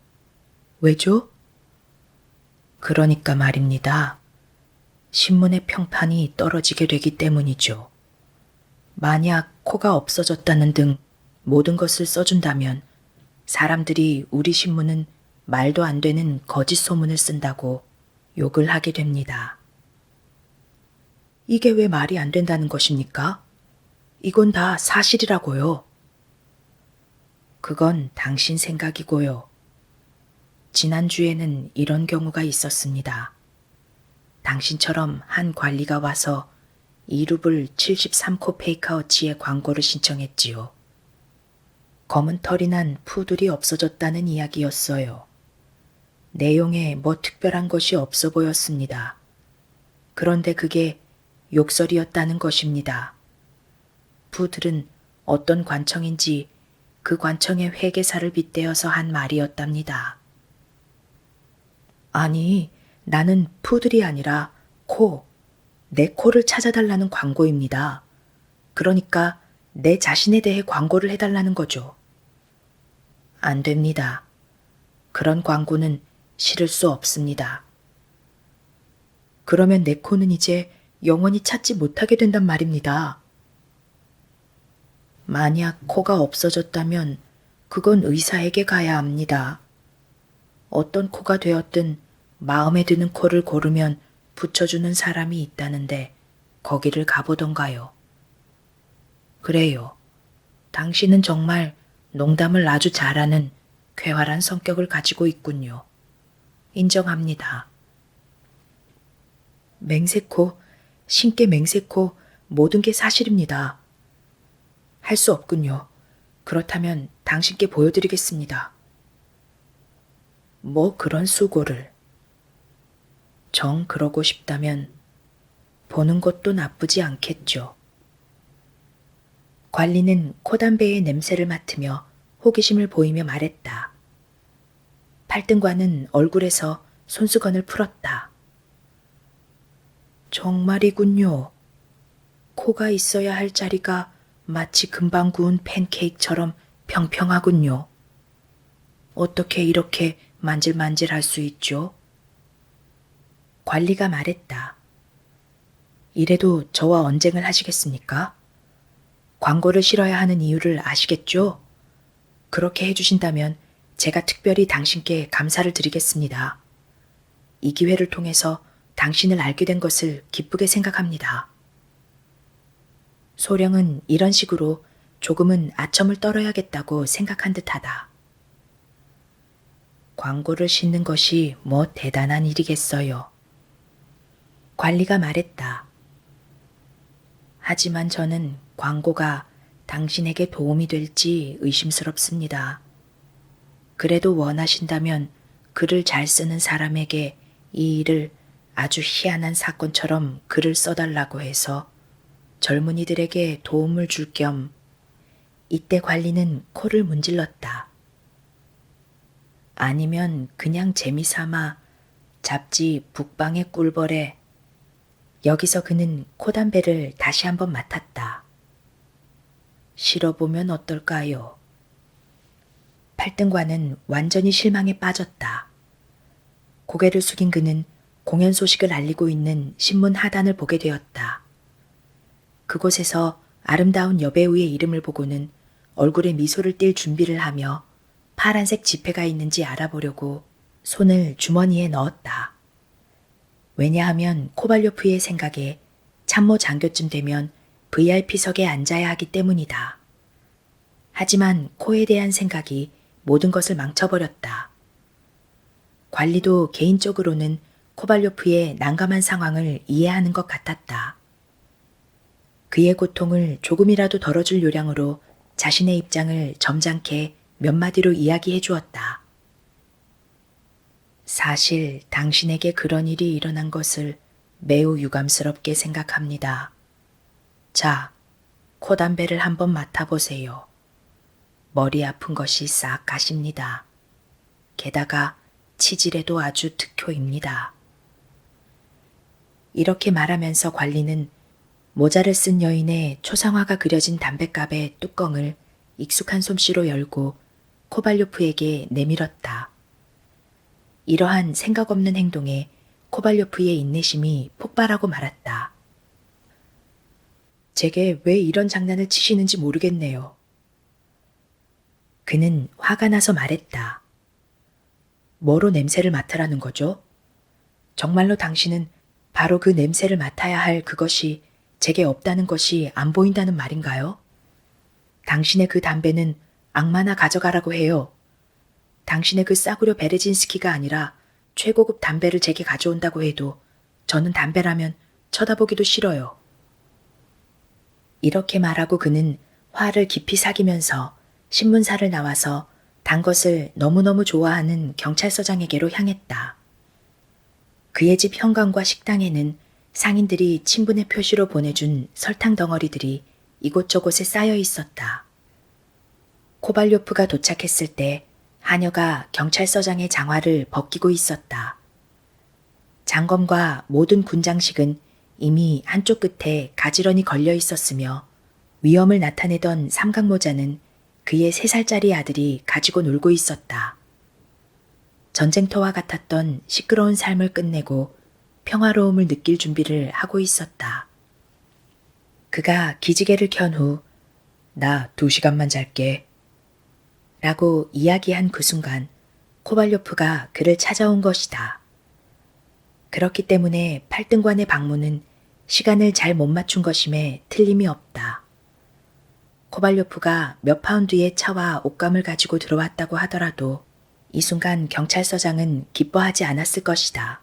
Speaker 1: 왜죠? 그러니까 말입니다. 신문의 평판이 떨어지게 되기 때문이죠. 만약 코가 없어졌다는 등 모든 것을 써준다면 사람들이 우리 신문은 말도 안 되는 거짓 소문을 쓴다고 욕을 하게 됩니다. 이게 왜 말이 안 된다는 것입니까? 이건 다 사실이라고요. 그건 당신 생각이고요. 지난주에는 이런 경우가 있었습니다. 당신처럼 한 관리가 와서 2루블 73코페이카어치의 광고를 신청했지요. 검은 털이 난 푸들이 없어졌다는 이야기였어요. 내용에 뭐 특별한 것이 없어 보였습니다. 그런데 그게 욕설이었다는 것입니다. 푸들은 어떤 관청인지 그 관청의 회계사를 빗대어서 한 말이었답니다. 아니, 나는 푸들이 아니라 코, 내 코를 찾아달라는 광고입니다. 그러니까 내 자신에 대해 광고를 해달라는 거죠. 안 됩니다. 그런 광고는 실을 수 없습니다. 그러면 내 코는 이제 영원히 찾지 못하게 된단 말입니다. 만약 코가 없어졌다면 그건 의사에게 가야 합니다. 어떤 코가 되었든 마음에 드는 코를 고르면 붙여주는 사람이 있다는데 거기를 가보던가요. 그래요. 당신은 정말 농담을 아주 잘하는 쾌활한 성격을 가지고 있군요. 인정합니다. 맹세코, 신께 맹세코, 모든 게 사실입니다. 할 수 없군요. 그렇다면 당신께 보여드리겠습니다. 뭐 그런 수고를. 정 그러고 싶다면 보는 것도 나쁘지 않겠죠. 관리는 코담배의 냄새를 맡으며 호기심을 보이며 말했다. 팔등관은 얼굴에서 손수건을 풀었다. 정말이군요. 코가 있어야 할 자리가 마치 금방 구운 팬케이크처럼 평평하군요. 어떻게 이렇게 만질만질할 수 있죠? 관리가 말했다. 이래도 저와 언쟁을 하시겠습니까? 광고를 실어야 하는 이유를 아시겠죠? 그렇게 해주신다면 제가 특별히 당신께 감사를 드리겠습니다. 이 기회를 통해서 당신을 알게 된 것을 기쁘게 생각합니다. 소령은 이런 식으로 조금은 아첨을 떨어야겠다고 생각한 듯하다. 광고를 싣는 것이 뭐 대단한 일이겠어요. 관리가 말했다. 하지만 저는 광고가 당신에게 도움이 될지 의심스럽습니다. 그래도 원하신다면 글을 잘 쓰는 사람에게 이 일을 아주 희한한 사건처럼 글을 써달라고 해서 젊은이들에게 도움을 줄 겸 이때 관리는 코를 문질렀다. 아니면 그냥 재미삼아 잡지 북방의 꿀벌에 여기서 그는 코담배를 다시 한번 맡았다. 실어보면 어떨까요? 팔등관은 완전히 실망에 빠졌다. 고개를 숙인 그는 공연 소식을 알리고 있는 신문 하단을 보게 되었다. 그곳에서 아름다운 여배우의 이름을 보고는 얼굴에 미소를 띌 준비를 하며 파란색 지폐가 있는지 알아보려고 손을 주머니에 넣었다. 왜냐하면 코발료프의 생각에 참모 장교쯤 되면 VIP석에 앉아야 하기 때문이다. 하지만 코에 대한 생각이 모든 것을 망쳐버렸다. 관리도 개인적으로는 코발료프의 난감한 상황을 이해하는 것 같았다. 그의 고통을 조금이라도 덜어줄 요량으로 자신의 입장을 점잖게 몇 마디로 이야기해 주었다. 사실 당신에게 그런 일이 일어난 것을 매우 유감스럽게 생각합니다. 자, 코담배를 한번 맡아보세요. 머리 아픈 것이 싹 가십니다. 게다가 치질에도 아주 특효입니다. 이렇게 말하면서 관리는 모자를 쓴 여인의 초상화가 그려진 담뱃갑의 뚜껑을 익숙한 솜씨로 열고 코발료프에게 내밀었다. 이러한 생각 없는 행동에 코발료프의 인내심이 폭발하고 말았다. 제게 왜 이런 장난을 치시는지 모르겠네요. 그는 화가 나서 말했다. 뭐로 냄새를 맡으라는 거죠? 정말로 당신은 바로 그 냄새를 맡아야 할 그것이 제게 없다는 것이 안 보인다는 말인가요? 당신의 그 담배는 악마나 가져가라고 해요. 당신의 그 싸구려 베레진스키가 아니라 최고급 담배를 제게 가져온다고 해도 저는 담배라면 쳐다보기도 싫어요. 이렇게 말하고 그는 화를 깊이 사기면서 신문사를 나와서 단 것을 너무너무 좋아하는 경찰서장에게로 향했다. 그의 집 현관과 식당에는 상인들이 친분의 표시로 보내준 설탕 덩어리들이 이곳저곳에 쌓여 있었다. 코발료프가 도착했을 때 하녀가 경찰서장의 장화를 벗기고 있었다. 장검과 모든 군장식은 이미 한쪽 끝에 가지런히 걸려 있었으며 위험을 나타내던 삼각모자는 그의 3살짜리 아들이 가지고 놀고 있었다. 전쟁터와 같았던 시끄러운 삶을 끝내고 평화로움을 느낄 준비를 하고 있었다. 그가 기지개를 켠 후 나 2시간만 잘게 라고 이야기한 그 순간 코발료프가 그를 찾아온 것이다. 그렇기 때문에 팔등관의 방문은 시간을 잘 못 맞춘 것임에 틀림이 없다. 코발료프가 몇 파운드의 차와 옷감을 가지고 들어왔다고 하더라도 이 순간 경찰서장은 기뻐하지 않았을 것이다.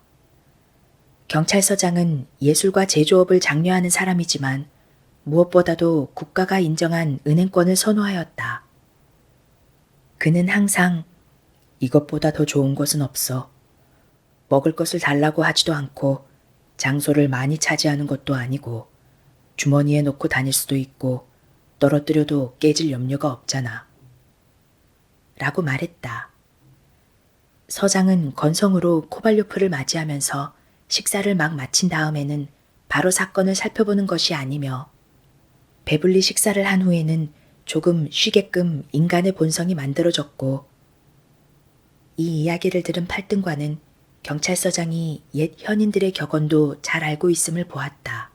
Speaker 1: 경찰서장은 예술과 제조업을 장려하는 사람이지만 무엇보다도 국가가 인정한 은행권을 선호하였다. 그는 항상 이것보다 더 좋은 것은 없어. 먹을 것을 달라고 하지도 않고 장소를 많이 차지하는 것도 아니고 주머니에 넣고 다닐 수도 있고 떨어뜨려도 깨질 염려가 없잖아. 라고 말했다. 서장은 건성으로 코발료프를 맞이하면서 식사를 막 마친 다음에는 바로 사건을 살펴보는 것이 아니며 배불리 식사를 한 후에는 조금 쉬게끔 인간의 본성이 만들어졌고 이 이야기를 들은 팔등관은 경찰서장이 옛 현인들의 격언도 잘 알고 있음을 보았다.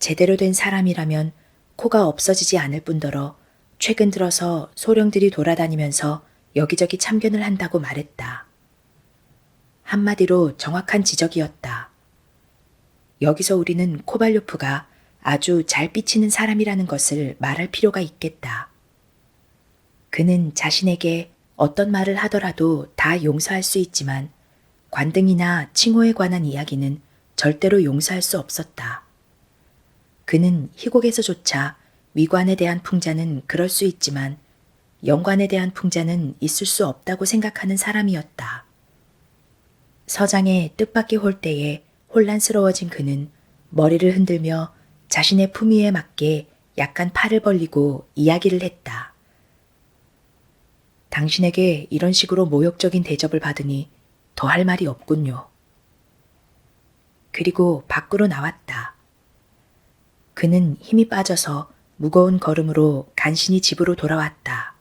Speaker 1: 제대로 된 사람이라면 코가 없어지지 않을 뿐더러 최근 들어서 소령들이 돌아다니면서 여기저기 참견을 한다고 말했다. 한마디로 정확한 지적이었다. 여기서 우리는 코발료프가 아주 잘 삐치는 사람이라는 것을 말할 필요가 있겠다. 그는 자신에게 어떤 말을 하더라도 다 용서할 수 있지만 관등이나 칭호에 관한 이야기는 절대로 용서할 수 없었다. 그는 희곡에서조차 위관에 대한 풍자는 그럴 수 있지만 영관에 대한 풍자는 있을 수 없다고 생각하는 사람이었다. 서장의 뜻밖의 홀대에 혼란스러워진 그는 머리를 흔들며 자신의 품위에 맞게 약간 팔을 벌리고 이야기를 했다. 당신에게 이런 식으로 모욕적인 대접을 받으니 더 할 말이 없군요. 그리고 밖으로 나왔다. 그는 힘이 빠져서 무거운 걸음으로 간신히 집으로 돌아왔다.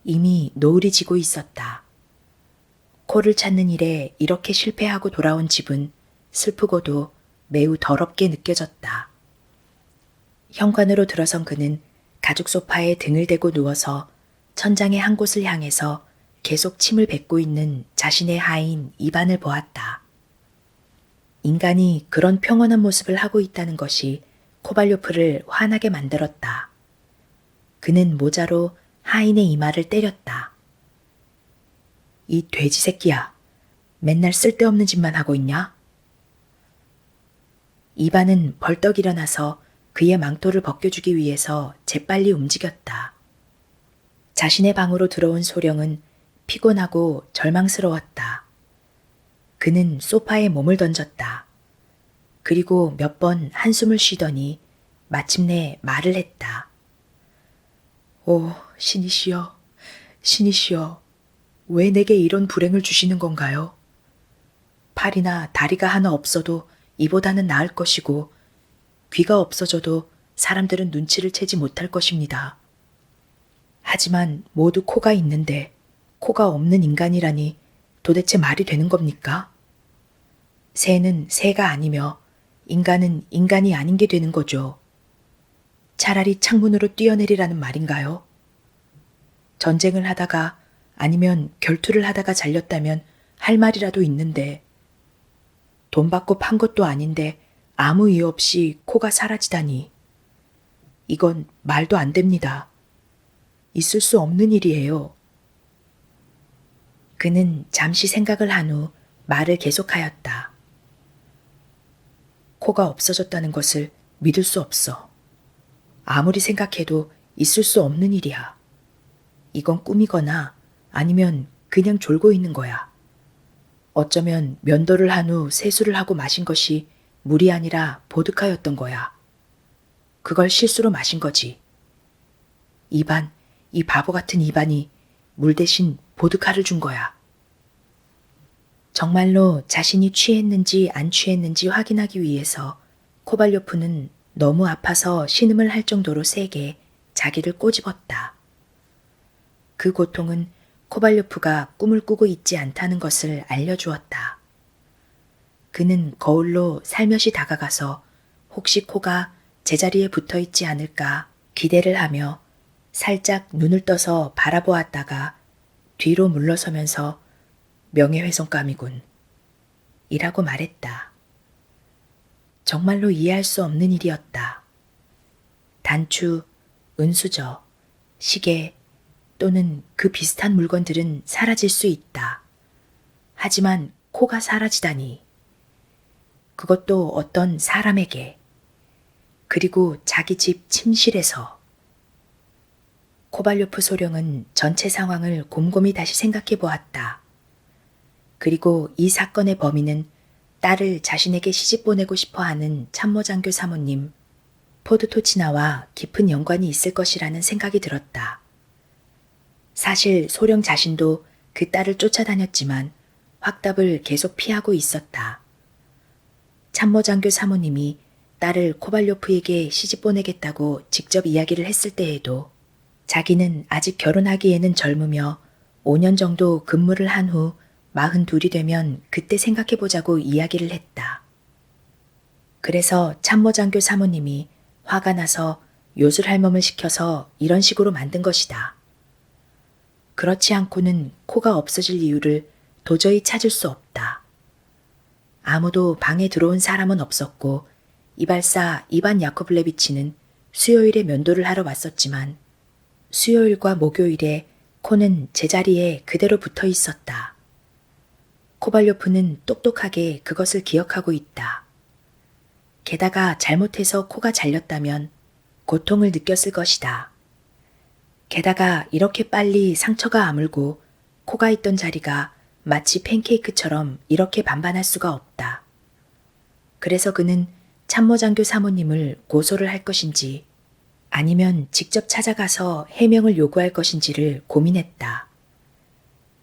Speaker 1: 이미 노을이 지고 있었다. 코를 찾는 일에 이렇게 실패하고 돌아온 집은 슬프고도 매우 더럽게 느껴졌다. 현관으로 들어선 그는 가죽 소파에 등을 대고 누워서 천장의 한 곳을 향해서 계속 침을 뱉고 있는 자신의 하인 이반을 보았다. 인간이 그런 평온한 모습을 하고 있다는 것이 코발료프를 화나게 만들었다. 그는 모자로 하인의 이마를 때렸다. 이 돼지 새끼야, 맨날 쓸데없는 짓만 하고 있냐? 이반은 벌떡 일어나서 그의 망토를 벗겨주기 위해서 재빨리 움직였다. 자신의 방으로 들어온 소령은 피곤하고 절망스러웠다. 그는 소파에 몸을 던졌다. 그리고 몇 번 한숨을 쉬더니 마침내 말을 했다. 오, 신이시여, 신이시여, 왜 내게 이런 불행을 주시는 건가요? 팔이나 다리가 하나 없어도 이보다는 나을 것이고 귀가 없어져도 사람들은 눈치를 채지 못할 것입니다. 하지만 모두 코가 있는데 코가 없는 인간이라니 도대체 말이 되는 겁니까? 새는 새가 아니며 인간은 인간이 아닌 게 되는 거죠. 차라리 창문으로 뛰어내리라는 말인가요? 전쟁을 하다가 아니면 결투를 하다가 잘렸다면 할 말이라도 있는데 돈 받고 판 것도 아닌데 아무 이유 없이 코가 사라지다니. 이건 말도 안 됩니다. 있을 수 없는 일이에요. 그는 잠시 생각을 한 후 말을 계속하였다. 코가 없어졌다는 것을 믿을 수 없어. 아무리 생각해도 있을 수 없는 일이야. 이건 꿈이거나 아니면 그냥 졸고 있는 거야. 어쩌면 면도를 한 후 세수를 하고 마신 것이 물이 아니라 보드카였던 거야. 그걸 실수로 마신 거지. 이반, 이 바보 같은 이반이 물 대신 보드카를 준 거야. 정말로 자신이 취했는지 안 취했는지 확인하기 위해서 코발료프는 너무 아파서 신음을 할 정도로 세게 자기를 꼬집었다. 그 고통은 코발료프가 꿈을 꾸고 있지 않다는 것을 알려주었다. 그는 거울로 살며시 다가가서 혹시 코가 제자리에 붙어 있지 않을까 기대를 하며 살짝 눈을 떠서 바라보았다가 뒤로 물러서면서 명예훼손감이군. 이라고 말했다. 정말로 이해할 수 없는 일이었다. 단추, 은수저, 시계 또는 그 비슷한 물건들은 사라질 수 있다. 하지만 코가 사라지다니. 그것도 어떤 사람에게. 그리고 자기 집 침실에서. 코발료프 소령은 전체 상황을 곰곰이 다시 생각해 보았다. 그리고 이 사건의 범인은 딸을 자신에게 시집 보내고 싶어하는 참모장교 사모님 포드토치나와 깊은 연관이 있을 것이라는 생각이 들었다. 사실 소령 자신도 그 딸을 쫓아다녔지만 확답을 계속 피하고 있었다. 참모장교 사모님이 딸을 코발료프에게 시집 보내겠다고 직접 이야기를 했을 때에도 자기는 아직 결혼하기에는 젊으며 5년 정도 근무를 한 후 42이 되면 그때 생각해보자고 이야기를 했다. 그래서 참모장교 사모님이 화가 나서 요술할멈을 시켜서 이런 식으로 만든 것이다. 그렇지 않고는 코가 없어질 이유를 도저히 찾을 수 없다. 아무도 방에 들어온 사람은 없었고 이발사 이반 야코블레비치는 수요일에 면도를 하러 왔었지만 수요일과 목요일에 코는 제자리에 그대로 붙어 있었다. 코발료프는 똑똑하게 그것을 기억하고 있다. 게다가 잘못해서 코가 잘렸다면 고통을 느꼈을 것이다. 게다가 이렇게 빨리 상처가 아물고 코가 있던 자리가 마치 팬케이크처럼 이렇게 반반할 수가 없다. 그래서 그는 참모장교 사모님을 고소를 할 것인지 아니면 직접 찾아가서 해명을 요구할 것인지를 고민했다.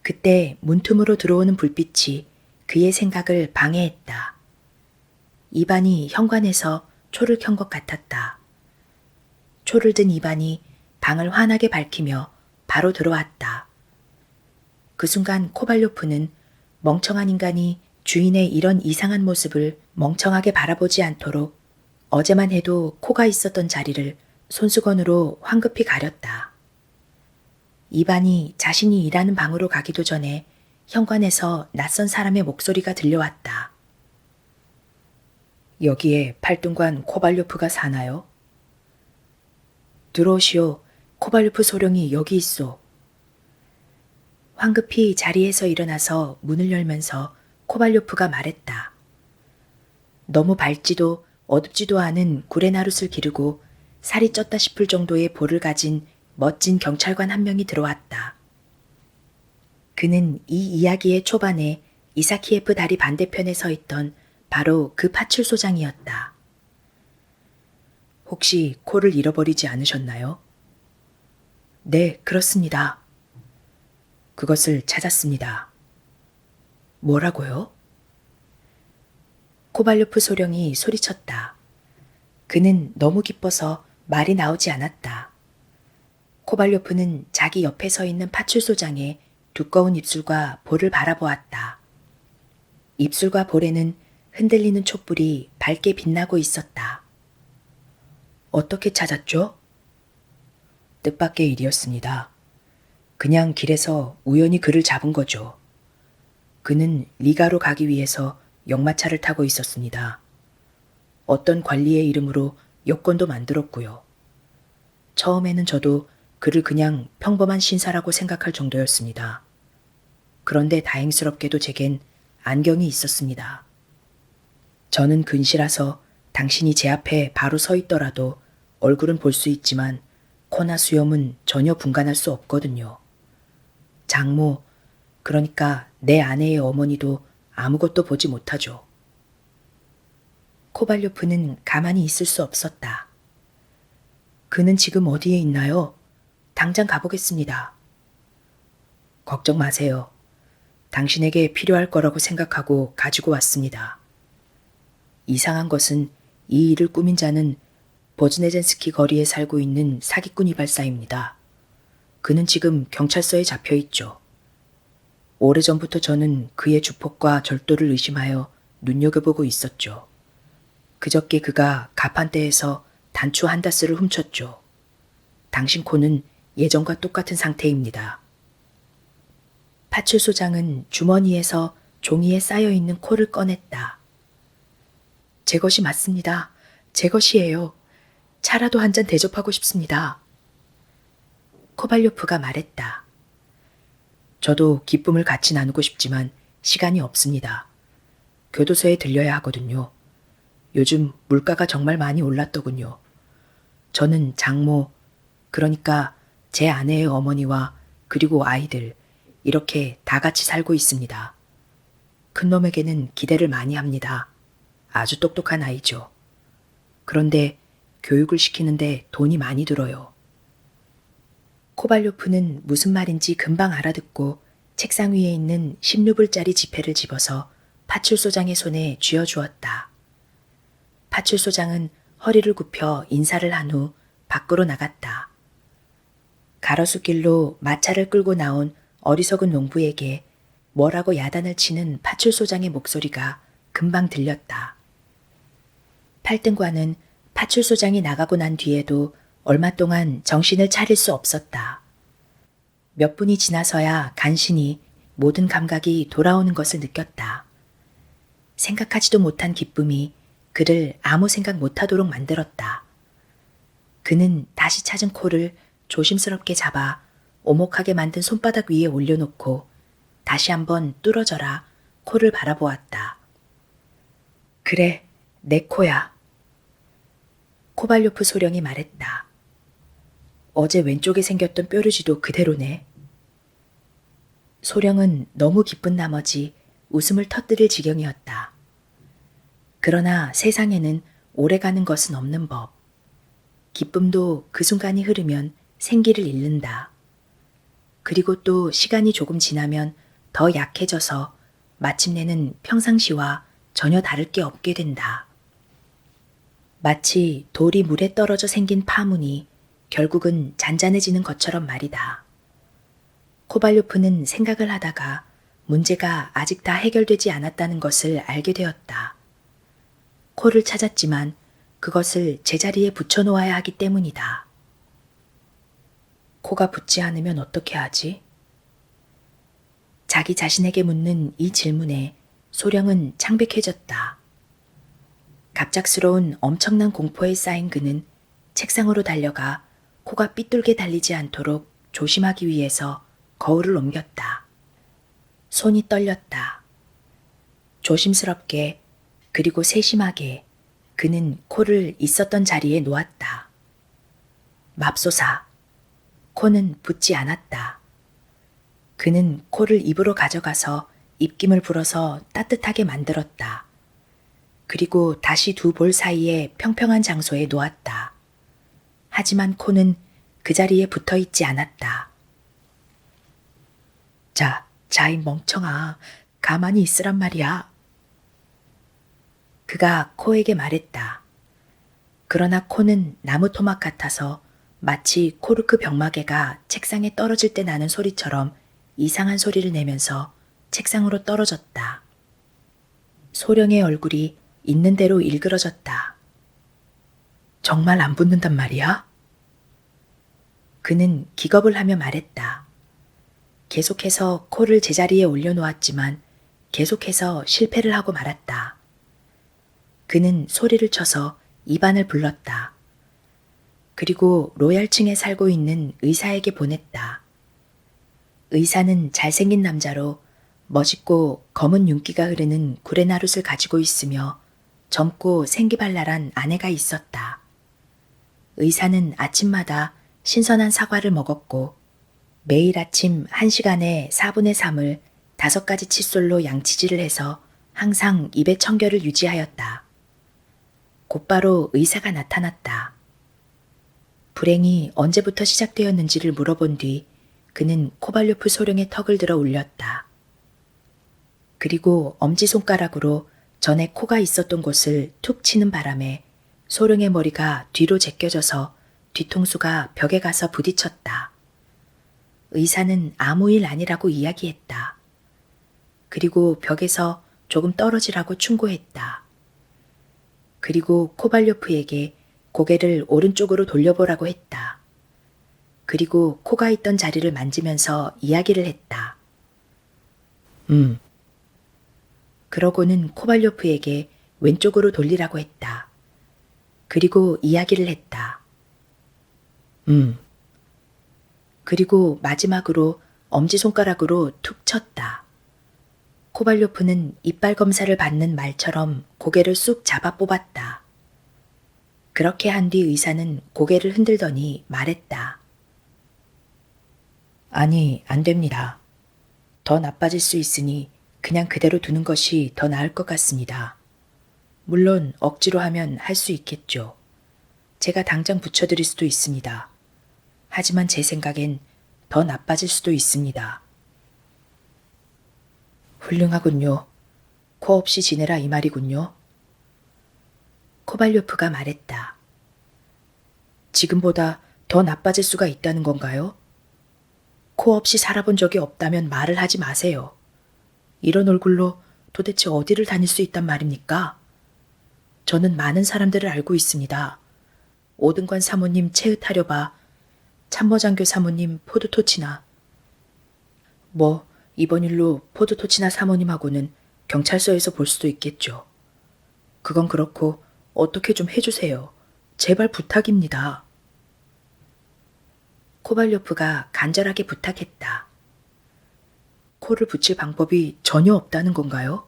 Speaker 1: 그때 문틈으로 들어오는 불빛이 그의 생각을 방해했다. 이반이 현관에서 초를 켠 것 같았다. 초를 든 이반이 방을 환하게 밝히며 바로 들어왔다. 그 순간 코발료프는 멍청한 인간이 주인의 이런 이상한 모습을 멍청하게 바라보지 않도록 어제만 해도 코가 있었던 자리를 손수건으로 황급히 가렸다. 이반이 자신이 일하는 방으로 가기도 전에 현관에서 낯선 사람의 목소리가 들려왔다. 여기에 팔등관 코발료프가 사나요? 들어오시오. 코발료프 소령이 여기 있소. 황급히 자리에서 일어나서 문을 열면서 코발료프가 말했다. 너무 밝지도 어둡지도 않은 구레나룻을 기르고 살이 쪘다 싶을 정도의 볼을 가진 멋진 경찰관 한 명이 들어왔다. 그는 이 이야기의 초반에 이사키에프 다리 반대편에 서 있던 바로 그 파출소장이었다. 혹시 코를 잃어버리지 않으셨나요? 네, 그렇습니다. 그것을 찾았습니다. 뭐라고요? 코발료프 소령이 소리쳤다. 그는 너무 기뻐서 말이 나오지 않았다. 코발료프는 자기 옆에 서 있는 파출소장의 두꺼운 입술과 볼을 바라보았다. 입술과 볼에는 흔들리는 촛불이 밝게 빛나고 있었다. 어떻게 찾았죠? 뜻밖의 일이었습니다. 그냥 길에서 우연히 그를 잡은 거죠. 그는 리가로 가기 위해서 역마차를 타고 있었습니다. 어떤 관리의 이름으로 여권도 만들었고요. 처음에는 저도 그를 그냥 평범한 신사라고 생각할 정도였습니다. 그런데 다행스럽게도 제겐 안경이 있었습니다. 저는 근시라서 당신이 제 앞에 바로 서 있더라도 얼굴은 볼 수 있지만 코나 수염은 전혀 분간할 수 없거든요. 장모, 그러니까 내 아내의 어머니도 아무것도 보지 못하죠. 코발료프는 가만히 있을 수 없었다. 그는 지금 어디에 있나요? 당장 가보겠습니다. 걱정 마세요. 당신에게 필요할 거라고 생각하고 가지고 왔습니다. 이상한 것은 이 일을 꾸민 자는 버즈네젠스키 거리에 살고 있는 사기꾼 이발사입니다. 그는 지금 경찰서에 잡혀 있죠. 오래전부터 저는 그의 주폭과 절도를 의심하여 눈여겨보고 있었죠. 그저께 그가 가판대에서 단추 한 다스를 훔쳤죠. 당신 코는 예전과 똑같은 상태입니다. 파출소장은 주머니에서 종이에 쌓여있는 코를 꺼냈다. 제 것이 맞습니다. 제 것이에요. 차라도 한 잔 대접하고 싶습니다. 코발료프가 말했다. 저도 기쁨을 같이 나누고 싶지만 시간이 없습니다. 교도소에 들려야 하거든요. 요즘 물가가 정말 많이 올랐더군요. 저는 장모, 그러니까 제 아내의 어머니와 그리고 아이들, 이렇게 다 같이 살고 있습니다. 큰놈에게는 기대를 많이 합니다. 아주 똑똑한 아이죠. 그런데 교육을 시키는데 돈이 많이 들어요. 코발료프는 무슨 말인지 금방 알아듣고 책상 위에 있는 10루블짜리 지폐를 집어서 파출소장의 손에 쥐어주었다. 파출소장은 허리를 굽혀 인사를 한 후 밖으로 나갔다. 가로수길로 마차를 끌고 나온 어리석은 농부에게 뭐라고 야단을 치는 파출소장의 목소리가 금방 들렸다. 팔등과는 파출소장이 나가고 난 뒤에도 얼마 동안 정신을 차릴 수 없었다. 몇 분이 지나서야 간신히 모든 감각이 돌아오는 것을 느꼈다. 생각하지도 못한 기쁨이 그를 아무 생각 못하도록 만들었다. 그는 다시 찾은 코를 조심스럽게 잡아 오목하게 만든 손바닥 위에 올려놓고 다시 한번 뚫어져라 코를 바라보았다. 그래, 내 코야. 코발료프 소령이 말했다. 어제 왼쪽에 생겼던 뾰루지도 그대로네. 소령은 너무 기쁜 나머지 웃음을 터뜨릴 지경이었다. 그러나 세상에는 오래가는 것은 없는 법. 기쁨도 그 순간이 흐르면 생기를 잃는다. 그리고 또 시간이 조금 지나면 더 약해져서 마침내는 평상시와 전혀 다를 게 없게 된다. 마치 돌이 물에 떨어져 생긴 파문이 결국은 잔잔해지는 것처럼 말이다. 코발료프는 생각을 하다가 문제가 아직 다 해결되지 않았다는 것을 알게 되었다. 코를 찾았지만 그것을 제자리에 붙여놓아야 하기 때문이다. 코가 붙지 않으면 어떻게 하지? 자기 자신에게 묻는 이 질문에 소령은 창백해졌다. 갑작스러운 엄청난 공포에 쌓인 그는 책상으로 달려가 코가 삐뚤게 달리지 않도록 조심하기 위해서 거울을 옮겼다. 손이 떨렸다. 조심스럽게 그리고 세심하게 그는 코를 있었던 자리에 놓았다. 맙소사, 코는 붙지 않았다. 그는 코를 입으로 가져가서 입김을 불어서 따뜻하게 만들었다. 그리고 다시 두 볼 사이에 평평한 장소에 놓았다. 하지만 코는 그 자리에 붙어 있지 않았다. 자, 이 멍청아, 가만히 있으란 말이야. 그가 코에게 말했다. 그러나 코는 나무 토막 같아서 마치 코르크 병마개가 책상에 떨어질 때 나는 소리처럼 이상한 소리를 내면서 책상으로 떨어졌다. 소령의 얼굴이 있는 대로 일그러졌다. 정말 안 붙는단 말이야? 그는 기겁을 하며 말했다. 계속해서 코를 제자리에 올려놓았지만 계속해서 실패를 하고 말았다. 그는 소리를 쳐서 입안을 불렀다. 그리고 로얄층에 살고 있는 의사에게 보냈다. 의사는 잘생긴 남자로 멋있고 검은 윤기가 흐르는 구레나룻을 가지고 있으며 젊고 생기발랄한 아내가 있었다. 의사는 아침마다 신선한 사과를 먹었고 매일 아침 1시간에 4분의 3을 5가지 칫솔로 양치질을 해서 항상 입의 청결을 유지하였다. 곧바로 의사가 나타났다. 불행이 언제부터 시작되었는지를 물어본 뒤 그는 코발료프 소령의 턱을 들어 올렸다. 그리고 엄지손가락으로 전에 코가 있었던 곳을 툭 치는 바람에 소령의 머리가 뒤로 제껴져서 뒤통수가 벽에 가서 부딪혔다. 의사는 아무 일 아니라고 이야기했다. 그리고 벽에서 조금 떨어지라고 충고했다. 그리고 코발료프에게 고개를 오른쪽으로 돌려보라고 했다. 그리고 코가 있던 자리를 만지면서 이야기를 했다. 그러고는 코발료프에게 왼쪽으로 돌리라고 했다. 그리고 이야기를 했다. 그리고 마지막으로 엄지손가락으로 툭 쳤다. 코발료프는 이빨 검사를 받는 말처럼 고개를 쑥 잡아 뽑았다. 그렇게 한 뒤 의사는 고개를 흔들더니 말했다. 아니, 안 됩니다. 더 나빠질 수 있으니 그냥 그대로 두는 것이 더 나을 것 같습니다. 물론 억지로 하면 할 수 있겠죠. 제가 당장 붙여드릴 수도 있습니다. 하지만 제 생각엔 더 나빠질 수도 있습니다. 훌륭하군요. 코 없이 지내라 이 말이군요. 코발료프가 말했다. 지금보다 더 나빠질 수가 있다는 건가요? 코 없이 살아본 적이 없다면 말을 하지 마세요. 이런 얼굴로 도대체 어디를 다닐 수 있단 말입니까? 저는 많은 사람들을 알고 있습니다. 오등관 사모님 체읒하려봐 참모장교 사모님 포도토치나. 뭐 이번 일로 포도토치나 사모님하고는 경찰서에서 볼 수도 있겠죠. 그건 그렇고 어떻게 좀 해주세요. 제발 부탁입니다. 코발료프가 간절하게 부탁했다. 코를 붙일 방법이 전혀 없다는 건가요?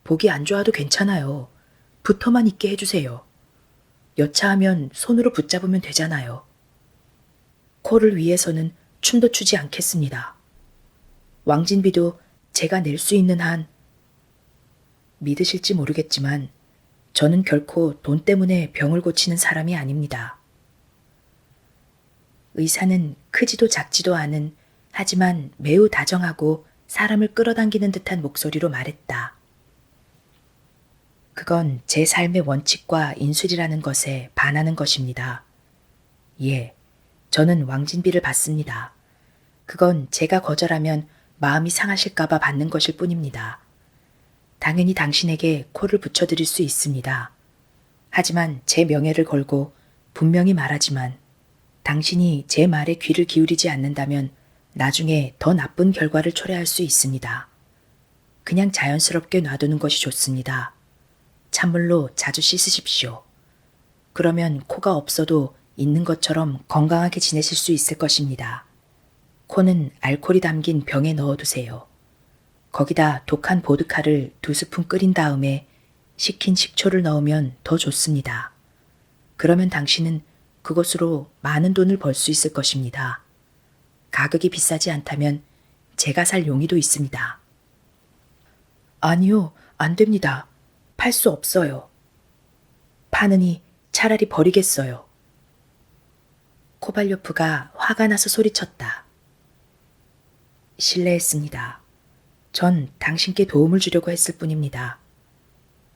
Speaker 1: 보기 안 좋아도 괜찮아요. 붙어만 있게 해주세요. 여차하면 손으로 붙잡으면 되잖아요. 코를 위해서는 춤도 추지 않겠습니다. 왕진비도 제가 낼 수 있는 한. 믿으실지 모르겠지만 저는 결코 돈 때문에 병을 고치는 사람이 아닙니다. 의사는 크지도 작지도 않은 하지만 매우 다정하고 사람을 끌어당기는 듯한 목소리로 말했다. 그건 제 삶의 원칙과 인술이라는 것에 반하는 것입니다. 예, 저는 왕진비를 받습니다. 그건 제가 거절하면 마음이 상하실까봐 받는 것일 뿐입니다. 당연히 당신에게 코를 붙여드릴 수 있습니다. 하지만 제 명예를 걸고 분명히 말하지만 당신이 제 말에 귀를 기울이지 않는다면 나중에 더 나쁜 결과를 초래할 수 있습니다. 그냥 자연스럽게 놔두는 것이 좋습니다. 찬물로 자주 씻으십시오. 그러면 코가 없어도 있는 것처럼 건강하게 지내실 수 있을 것입니다. 코는 알코올이 담긴 병에 넣어두세요. 거기다 독한 보드카를 2스푼 끓인 다음에 식힌 식초를 넣으면 더 좋습니다. 그러면 당신은 그것으로 많은 돈을 벌 수 있을 것입니다. 가격이 비싸지 않다면 제가 살 용의도 있습니다. 아니요, 안 됩니다. 팔 수 없어요. 파느니 차라리 버리겠어요. 코발료프가 화가 나서 소리쳤다. 실례했습니다. 전 당신께 도움을 주려고 했을 뿐입니다.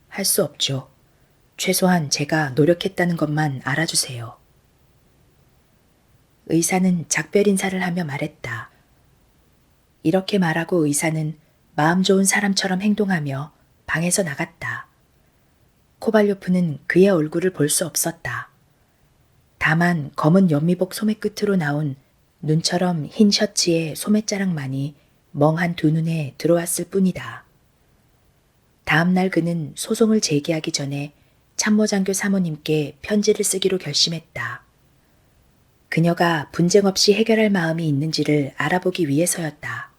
Speaker 1: 할 수 없죠. 최소한 제가 노력했다는 것만 알아주세요. 의사는 작별 인사를 하며 말했다. 이렇게 말하고 의사는 마음 좋은 사람처럼 행동하며 방에서 나갔다. 코발료프는 그의 얼굴을 볼 수 없었다. 다만 검은 연미복 소매 끝으로 나온 눈처럼 흰 셔츠의 소매자락만이 멍한 두 눈에 들어왔을 뿐이다. 다음 날 그는 소송을 제기하기 전에 참모장교 사모님께 편지를 쓰기로 결심했다. 그녀가 분쟁 없이 해결할 마음이 있는지를 알아보기 위해서였다.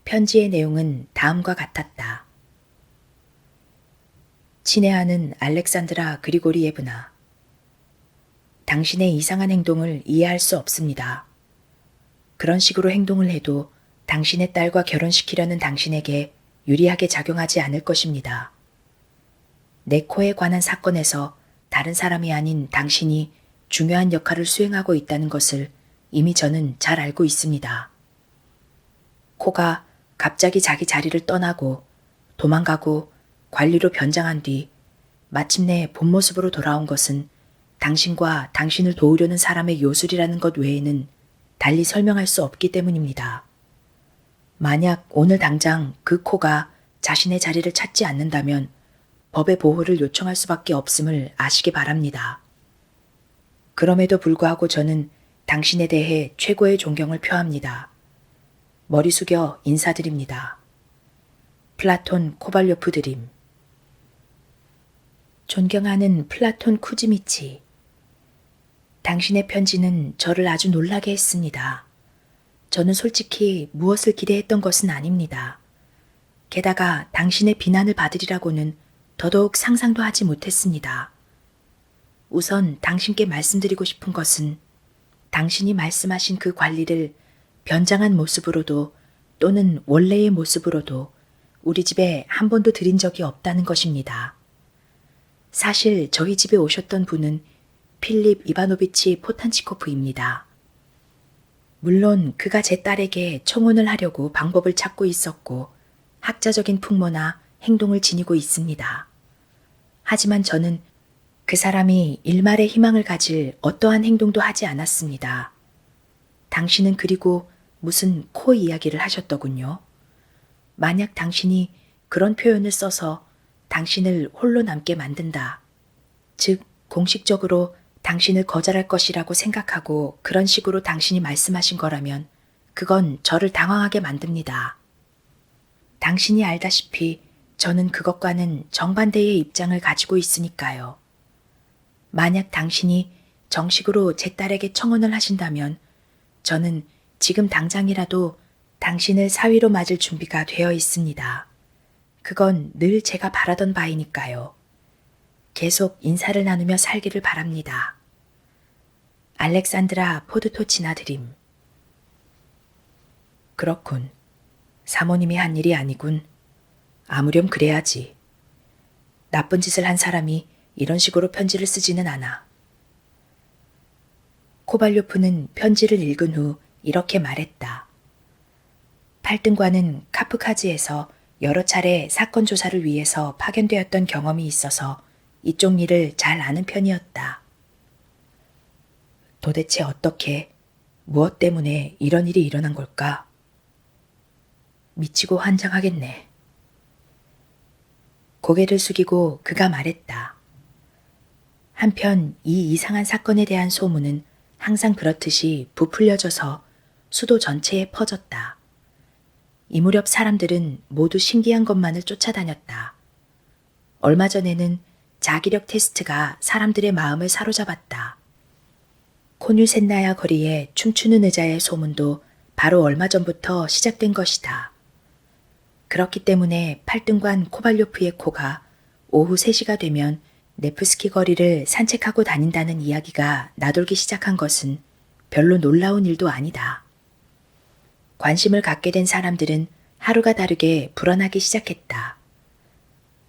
Speaker 1: 편지의 내용은 다음과 같았다. 친애하는 알렉산드라 그리고리예브나. 당신의 이상한 행동을 이해할 수 없습니다. 그런 식으로 행동을 해도 당신의 딸과 결혼시키려는 당신에게 유리하게 작용하지 않을 것입니다. 내 코에 관한 사건에서 다른 사람이 아닌 당신이 중요한 역할을 수행하고 있다는 것을 이미 저는 잘 알고 있습니다. 코가 갑자기 자기 자리를 떠나고 도망가고 관리로 변장한 뒤 마침내 본 모습으로 돌아온 것은 당신과 당신을 도우려는 사람의 요술이라는 것 외에는 달리 설명할 수 없기 때문입니다. 만약 오늘 당장 그 코가 자신의 자리를 찾지 않는다면 법의 보호를 요청할 수밖에 없음을 아시기 바랍니다. 그럼에도 불구하고 저는 당신에 대해 최고의 존경을 표합니다. 머리 숙여 인사드립니다. 플라톤 코발료프 드림. 존경하는 플라톤 쿠즈미치. 당신의 편지는 저를 아주 놀라게 했습니다. 저는 솔직히 무엇을 기대했던 것은 아닙니다. 게다가 당신의 비난을 받으리라고는 더더욱 상상도 하지 못했습니다. 우선 당신께 말씀드리고 싶은 것은 당신이 말씀하신 그 관리를 변장한 모습으로도 또는 원래의 모습으로도 우리 집에 한 번도 드린 적이 없다는 것입니다. 사실 저희 집에 오셨던 분은 필립 이바노비치 포탄치코프입니다. 물론 그가 제 딸에게 청혼을 하려고 방법을 찾고 있었고 학자적인 풍모나 행동을 지니고 있습니다. 하지만 저는 그 사람이 일말의 희망을 가질 어떠한 행동도 하지 않았습니다. 당신은 그리고 무슨 코 이야기를 하셨더군요. 만약 당신이 그런 표현을 써서 당신을 홀로 남게 만든다. 즉, 공식적으로 당신을 거절할 것이라고 생각하고 그런 식으로 당신이 말씀하신 거라면 그건 저를 당황하게 만듭니다. 당신이 알다시피 저는 그것과는 정반대의 입장을 가지고 있으니까요. 만약 당신이 정식으로 제 딸에게 청혼을 하신다면 저는 지금 당장이라도 당신을 사위로 맞을 준비가 되어 있습니다. 그건 늘 제가 바라던 바이니까요. 계속 인사를 나누며 살기를 바랍니다. 알렉산드라 포드토치나 드림. 그렇군. 사모님이 한 일이 아니군. 아무렴 그래야지. 나쁜 짓을 한 사람이 이런 식으로 편지를 쓰지는 않아. 코발료프는 편지를 읽은 후 이렇게 말했다. 팔등과는 카프카즈에서 여러 차례 사건 조사를 위해서 파견되었던 경험이 있어서 이쪽 일을 잘 아는 편이었다. 도대체 어떻게, 무엇 때문에 이런 일이 일어난 걸까? 미치고 환장하겠네. 고개를 숙이고 그가 말했다. 한편 이 이상한 사건에 대한 소문은 항상 그렇듯이 부풀려져서 수도 전체에 퍼졌다. 이 무렵 사람들은 모두 신기한 것만을 쫓아다녔다. 얼마 전에는 자기력 테스트가 사람들의 마음을 사로잡았다. 코뉴센나야 거리에 춤추는 의자의 소문도 바로 얼마 전부터 시작된 것이다. 그렇기 때문에 팔등관 코발료프의 코가 오후 3시가 되면 네프스키 거리를 산책하고 다닌다는 이야기가 나돌기 시작한 것은 별로 놀라운 일도 아니다. 관심을 갖게 된 사람들은 하루가 다르게 불어나기 시작했다.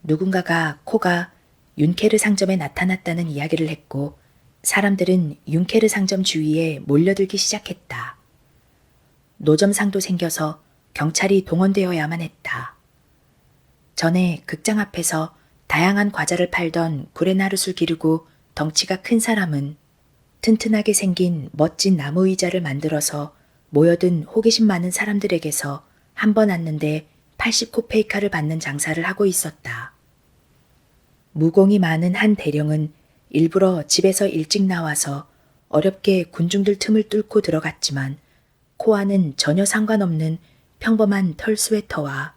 Speaker 1: 누군가가 코가 윤케르 상점에 나타났다는 이야기를 했고 사람들은 윤케르 상점 주위에 몰려들기 시작했다. 노점상도 생겨서 경찰이 동원되어야만 했다. 전에 극장 앞에서 다양한 과자를 팔던 구레나룻을 기르고 덩치가 큰 사람은 튼튼하게 생긴 멋진 나무 의자를 만들어서 모여든 호기심 많은 사람들에게서 한 번 앉는데 80코페이카를 받는 장사를 하고 있었다. 무공이 많은 한 대령은 일부러 집에서 일찍 나와서 어렵게 군중들 틈을 뚫고 들어갔지만 코와는 전혀 상관없는 평범한 털 스웨터와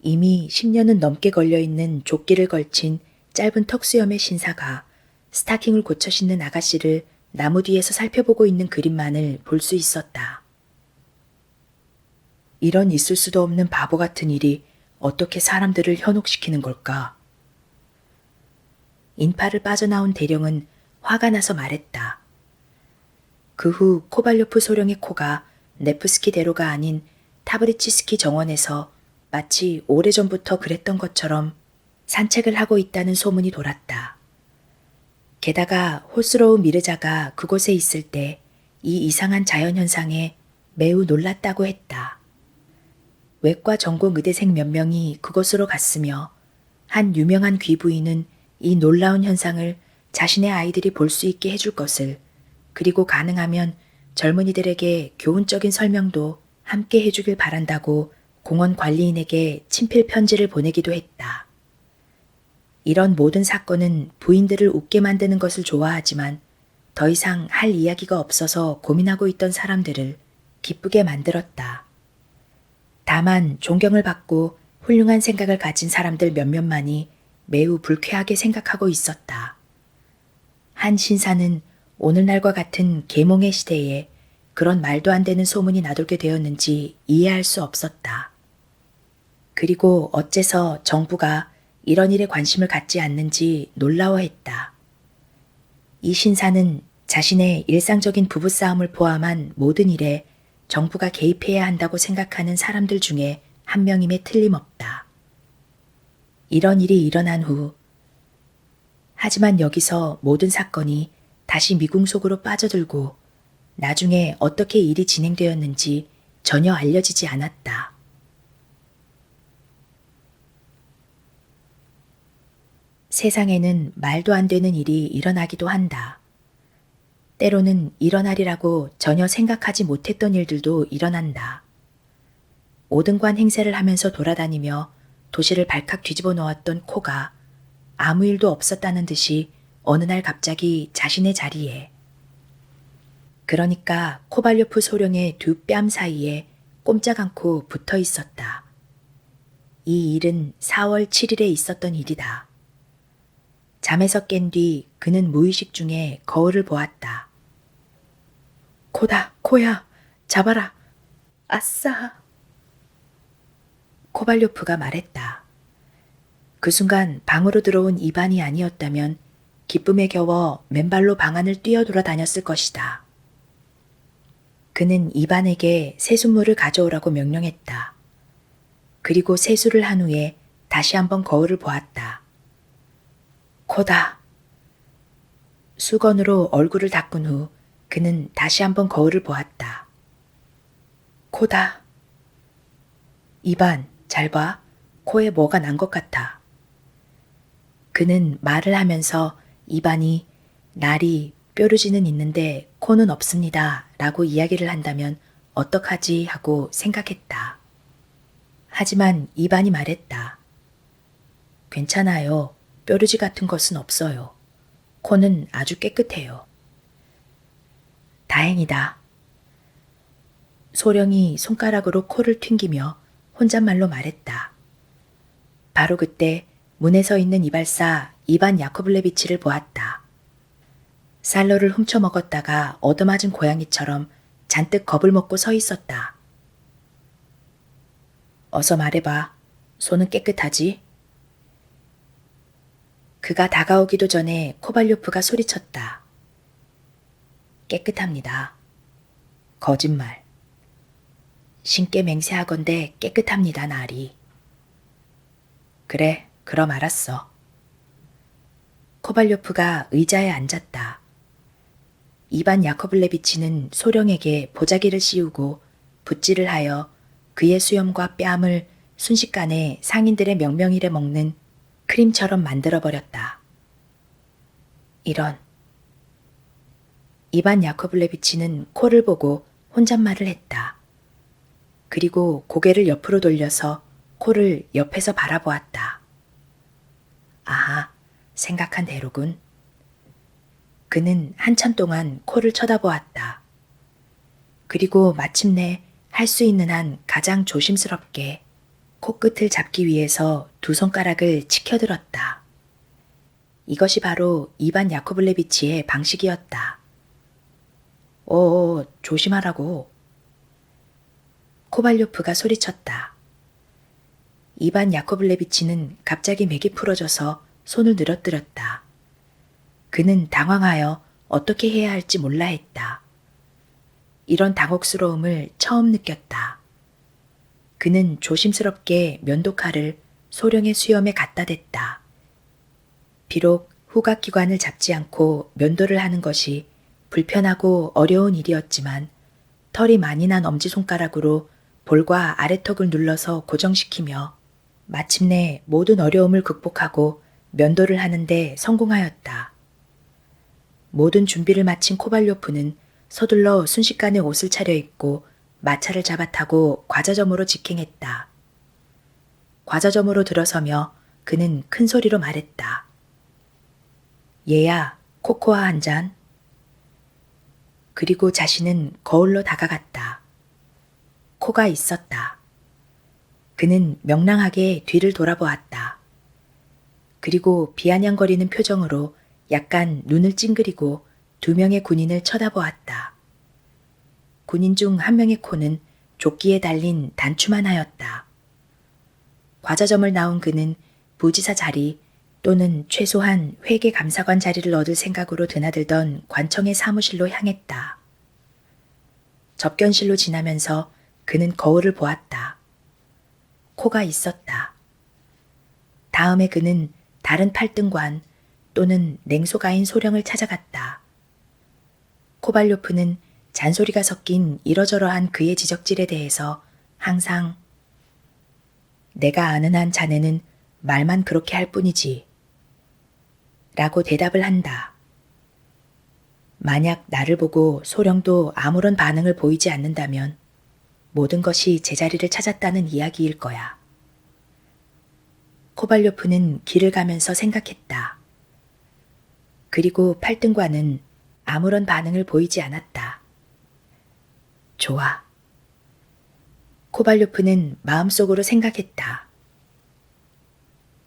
Speaker 1: 이미 10년은 넘게 걸려있는 조끼를 걸친 짧은 턱수염의 신사가 스타킹을 고쳐 신는 아가씨를 나무 뒤에서 살펴보고 있는 그림만을 볼 수 있었다. 이런 있을 수도 없는 바보 같은 일이 어떻게 사람들을 현혹시키는 걸까? 인파를 빠져나온 대령은 화가 나서 말했다. 그 후 코발료프 소령의 코가 네프스키 대로가 아닌 타브리치스키 정원에서 마치 오래전부터 그랬던 것처럼 산책을 하고 있다는 소문이 돌았다. 게다가 호스로우 미르자가 그곳에 있을 때 이 이상한 자연현상에 매우 놀랐다고 했다. 외과 전공 의대생 몇 명이 그곳으로 갔으며 한 유명한 귀부인은 이 놀라운 현상을 자신의 아이들이 볼 수 있게 해줄 것을, 그리고 가능하면 젊은이들에게 교훈적인 설명도 함께 해주길 바란다고 공원 관리인에게 친필 편지를 보내기도 했다. 이런 모든 사건은 부인들을 웃게 만드는 것을 좋아하지만 더 이상 할 이야기가 없어서 고민하고 있던 사람들을 기쁘게 만들었다. 다만 존경을 받고 훌륭한 생각을 가진 사람들 몇몇만이 매우 불쾌하게 생각하고 있었다. 한 신사는 오늘날과 같은 계몽의 시대에 그런 말도 안 되는 소문이 나돌게 되었는지 이해할 수 없었다. 그리고 어째서 정부가 이런 일에 관심을 갖지 않는지 놀라워했다. 이 신사는 자신의 일상적인 부부싸움을 포함한 모든 일에 정부가 개입해야 한다고 생각하는 사람들 중에 한 명임에 틀림없다. 이런 일이 일어난 후, 하지만 여기서 모든 사건이 다시 미궁 속으로 빠져들고 나중에 어떻게 일이 진행되었는지 전혀 알려지지 않았다. 세상에는 말도 안 되는 일이 일어나기도 한다. 때로는 일어나리라고 전혀 생각하지 못했던 일들도 일어난다. 오등관 행세를 하면서 돌아다니며 도시를 발칵 뒤집어 놓았던 코가 아무 일도 없었다는 듯이 어느 날 갑자기 자신의 자리에, 그러니까 코발료프 소령의 두 뺨 사이에 꼼짝 않고 붙어 있었다. 이 일은 4월 7일에 있었던 일이다. 잠에서 깬 뒤 그는 무의식 중에 거울을 보았다. 코다, 코야, 잡아라. 아싸. 코발료프가 말했다. 그 순간 방으로 들어온 이반이 아니었다면 기쁨에 겨워 맨발로 방 안을 뛰어돌아 다녔을 것이다. 그는 이반에게 세숫물을 가져오라고 명령했다. 그리고 세수를 한 후에 다시 한번 거울을 보았다. 코다. 수건으로 얼굴을 닦은 후 그는 다시 한번 거울을 보았다. 코다. 이반, 잘 봐. 코에 뭐가 난 것 같아. 그는 말을 하면서 이반이 날이 뾰루지는 있는데 코는 없습니다 라고 이야기를 한다면 어떡하지 하고 생각했다. 하지만 이반이 말했다. 괜찮아요. 뾰루지 같은 것은 없어요. 코는 아주 깨끗해요. 다행이다. 소령이 손가락으로 코를 튕기며 혼잣말로 말했다. 바로 그때 문에 서 있는 이발사 이반 야코블레비치를 보았다. 쌀러를 훔쳐 먹었다가 얻어맞은 고양이처럼 잔뜩 겁을 먹고 서 있었다. 어서 말해봐. 손은 깨끗하지? 그가 다가오기도 전에 코발료프가 소리쳤다. 깨끗합니다. 거짓말. 신께 맹세하건대 깨끗합니다, 날이. 그래, 그럼 알았어. 코발료프가 의자에 앉았다. 이반 야코블레비치는 소령에게 보자기를 씌우고 붓질을 하여 그의 수염과 뺨을 순식간에 상인들의 명명일에 먹는 크림처럼 만들어버렸다. 이런. 이반 야코블레비치는 코를 보고 혼잣말을 했다. 그리고 고개를 옆으로 돌려서 코를 옆에서 바라보았다. 아하, 생각한 대로군. 그는 한참 동안 코를 쳐다보았다. 그리고 마침내 할 수 있는 한 가장 조심스럽게 코끝을 잡기 위해서 두 손가락을 치켜들었다. 이것이 바로 이반 야코블레비치의 방식이었다. 조심하라고. 코발료프가 소리쳤다. 이반 야코블레비치는 갑자기 맥이 풀어져서 손을 늘어뜨렸다. 그는 당황하여 어떻게 해야 할지 몰라 했다. 이런 당혹스러움을 처음 느꼈다. 그는 조심스럽게 면도칼을 소령의 수염에 갖다 댔다. 비록 후각기관을 잡지 않고 면도를 하는 것이 불편하고 어려운 일이었지만 털이 많이 난 엄지손가락으로 볼과 아래턱을 눌러서 고정시키며 마침내 모든 어려움을 극복하고 면도를 하는데 성공하였다. 모든 준비를 마친 코발료프는 서둘러 순식간에 옷을 차려입고 마차를 잡아 타고 과자점으로 직행했다. 과자점으로 들어서며 그는 큰 소리로 말했다. 얘야, 코코아 한 잔. 그리고 자신은 거울로 다가갔다. 코가 있었다. 그는 명랑하게 뒤를 돌아보았다. 그리고 비아냥거리는 표정으로 약간 눈을 찡그리고 두 명의 군인을 쳐다보았다. 군인 중 한 명의 코는 조끼에 달린 단추만 하였다. 과자점을 나온 그는 부지사 자리 또는 최소한 회계 감사관 자리를 얻을 생각으로 드나들던 관청의 사무실로 향했다. 접견실로 지나면서 그는 거울을 보았다. 코가 있었다. 다음에 그는 다른 팔등관 또는 냉소가인 소령을 찾아갔다. 코발료프는 잔소리가 섞인 이러저러한 그의 지적질에 대해서 항상 내가 아는 한 자네는 말만 그렇게 할 뿐이지 라고 대답을 한다. 만약 나를 보고 소령도 아무런 반응을 보이지 않는다면 모든 것이 제자리를 찾았다는 이야기일 거야. 코발료프는 길을 가면서 생각했다. 그리고 팔등과는 아무런 반응을 보이지 않았다. 좋아. 코발료프는 마음속으로 생각했다.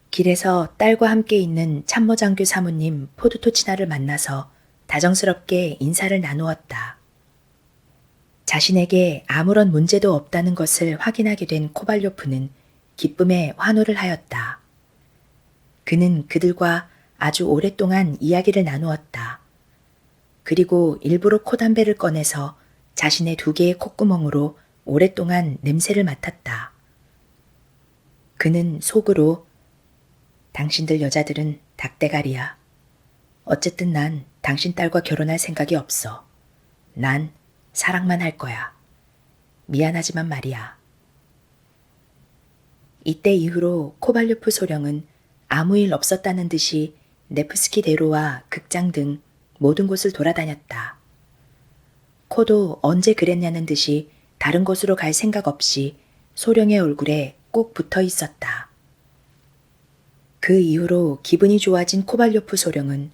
Speaker 1: 길에서 딸과 함께 있는 참모장교 사모님 포두토치나를 만나서 다정스럽게 인사를 나누었다. 자신에게 아무런 문제도 없다는 것을 확인하게 된 코발료프는 기쁨에 환호를 하였다. 그는 그들과 아주 오랫동안 이야기를 나누었다. 그리고 일부러 콧담배를 꺼내서 자신의 2개의 콧구멍으로 오랫동안 냄새를 맡았다. 그는 속으로 당신들 여자들은 닭대가리야. 어쨌든 난 당신 딸과 결혼할 생각이 없어. 난 사랑만 할 거야. 미안하지만 말이야. 이때 이후로 코발료프 소령은 아무 일 없었다는 듯이 네프스키 대로와 극장 등 모든 곳을 돌아다녔다. 코도 언제 그랬냐는 듯이 다른 곳으로 갈 생각 없이 소령의 얼굴에 꼭 붙어 있었다. 그 이후로 기분이 좋아진 코발료프 소령은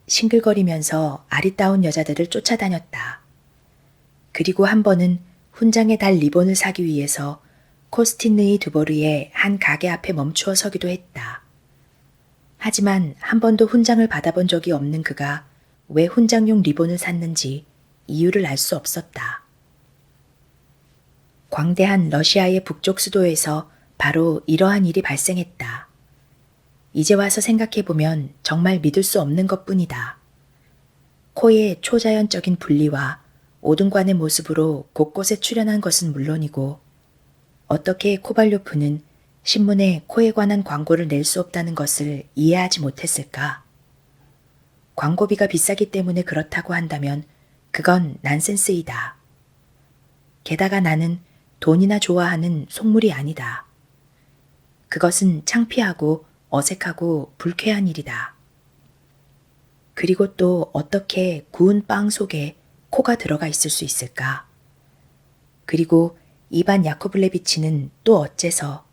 Speaker 1: 싱글거리면서 아리따운 여자들을 쫓아다녔다. 그리고 한 번은 훈장에 달 리본을 사기 위해서 코스틴느이 드보르의 한 가게 앞에 멈추어 서기도 했다. 하지만 한 번도 훈장을 받아본 적이 없는 그가 왜 훈장용 리본을 샀는지 이유를 알 수 없었다. 광대한 러시아의 북쪽 수도에서 바로 이러한 일이 발생했다. 이제 와서 생각해보면 정말 믿을 수 없는 것뿐이다. 코의 초자연적인 분리와 오등관의 모습으로 곳곳에 출연한 것은 물론이고 어떻게 코발료프는 신문에 코에 관한 광고를 낼 수 없다는 것을 이해하지 못했을까? 광고비가 비싸기 때문에 그렇다고 한다면 그건 난센스이다. 게다가 나는 돈이나 좋아하는 속물이 아니다. 그것은 창피하고 어색하고 불쾌한 일이다. 그리고 또 어떻게 구운 빵 속에 코가 들어가 있을 수 있을까? 그리고 이반 야코블레비치는 또 어째서?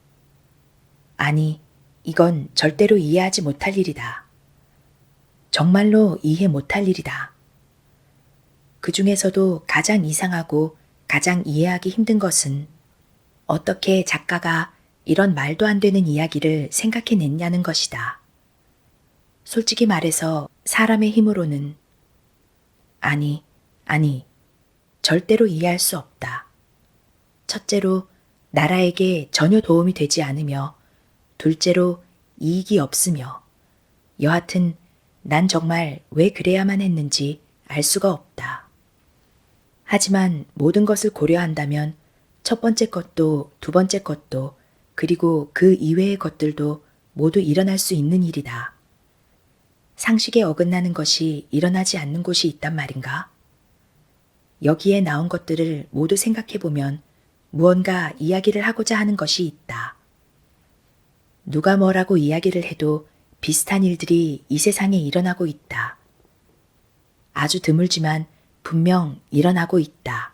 Speaker 1: 아니, 이건 절대로 이해하지 못할 일이다. 정말로 이해 못할 일이다. 그 중에서도 가장 이상하고 가장 이해하기 힘든 것은 어떻게 작가가 이런 말도 안 되는 이야기를 생각해냈냐는 것이다. 솔직히 말해서 사람의 힘으로는 아니, 절대로 이해할 수 없다. 첫째로 나라에게 전혀 도움이 되지 않으며 둘째로 이익이 없으며 여하튼 난 정말 왜 그래야만 했는지 알 수가 없다. 하지만 모든 것을 고려한다면 첫 번째 것도 두 번째 것도 그리고 그 이외의 것들도 모두 일어날 수 있는 일이다. 상식에 어긋나는 것이 일어나지 않는 곳이 있단 말인가? 여기에 나온 것들을 모두 생각해보면 무언가 이야기를 하고자 하는 것이 있다. 누가 뭐라고 이야기를 해도 비슷한 일들이 이 세상에 일어나고 있다. 아주 드물지만 분명 일어나고 있다.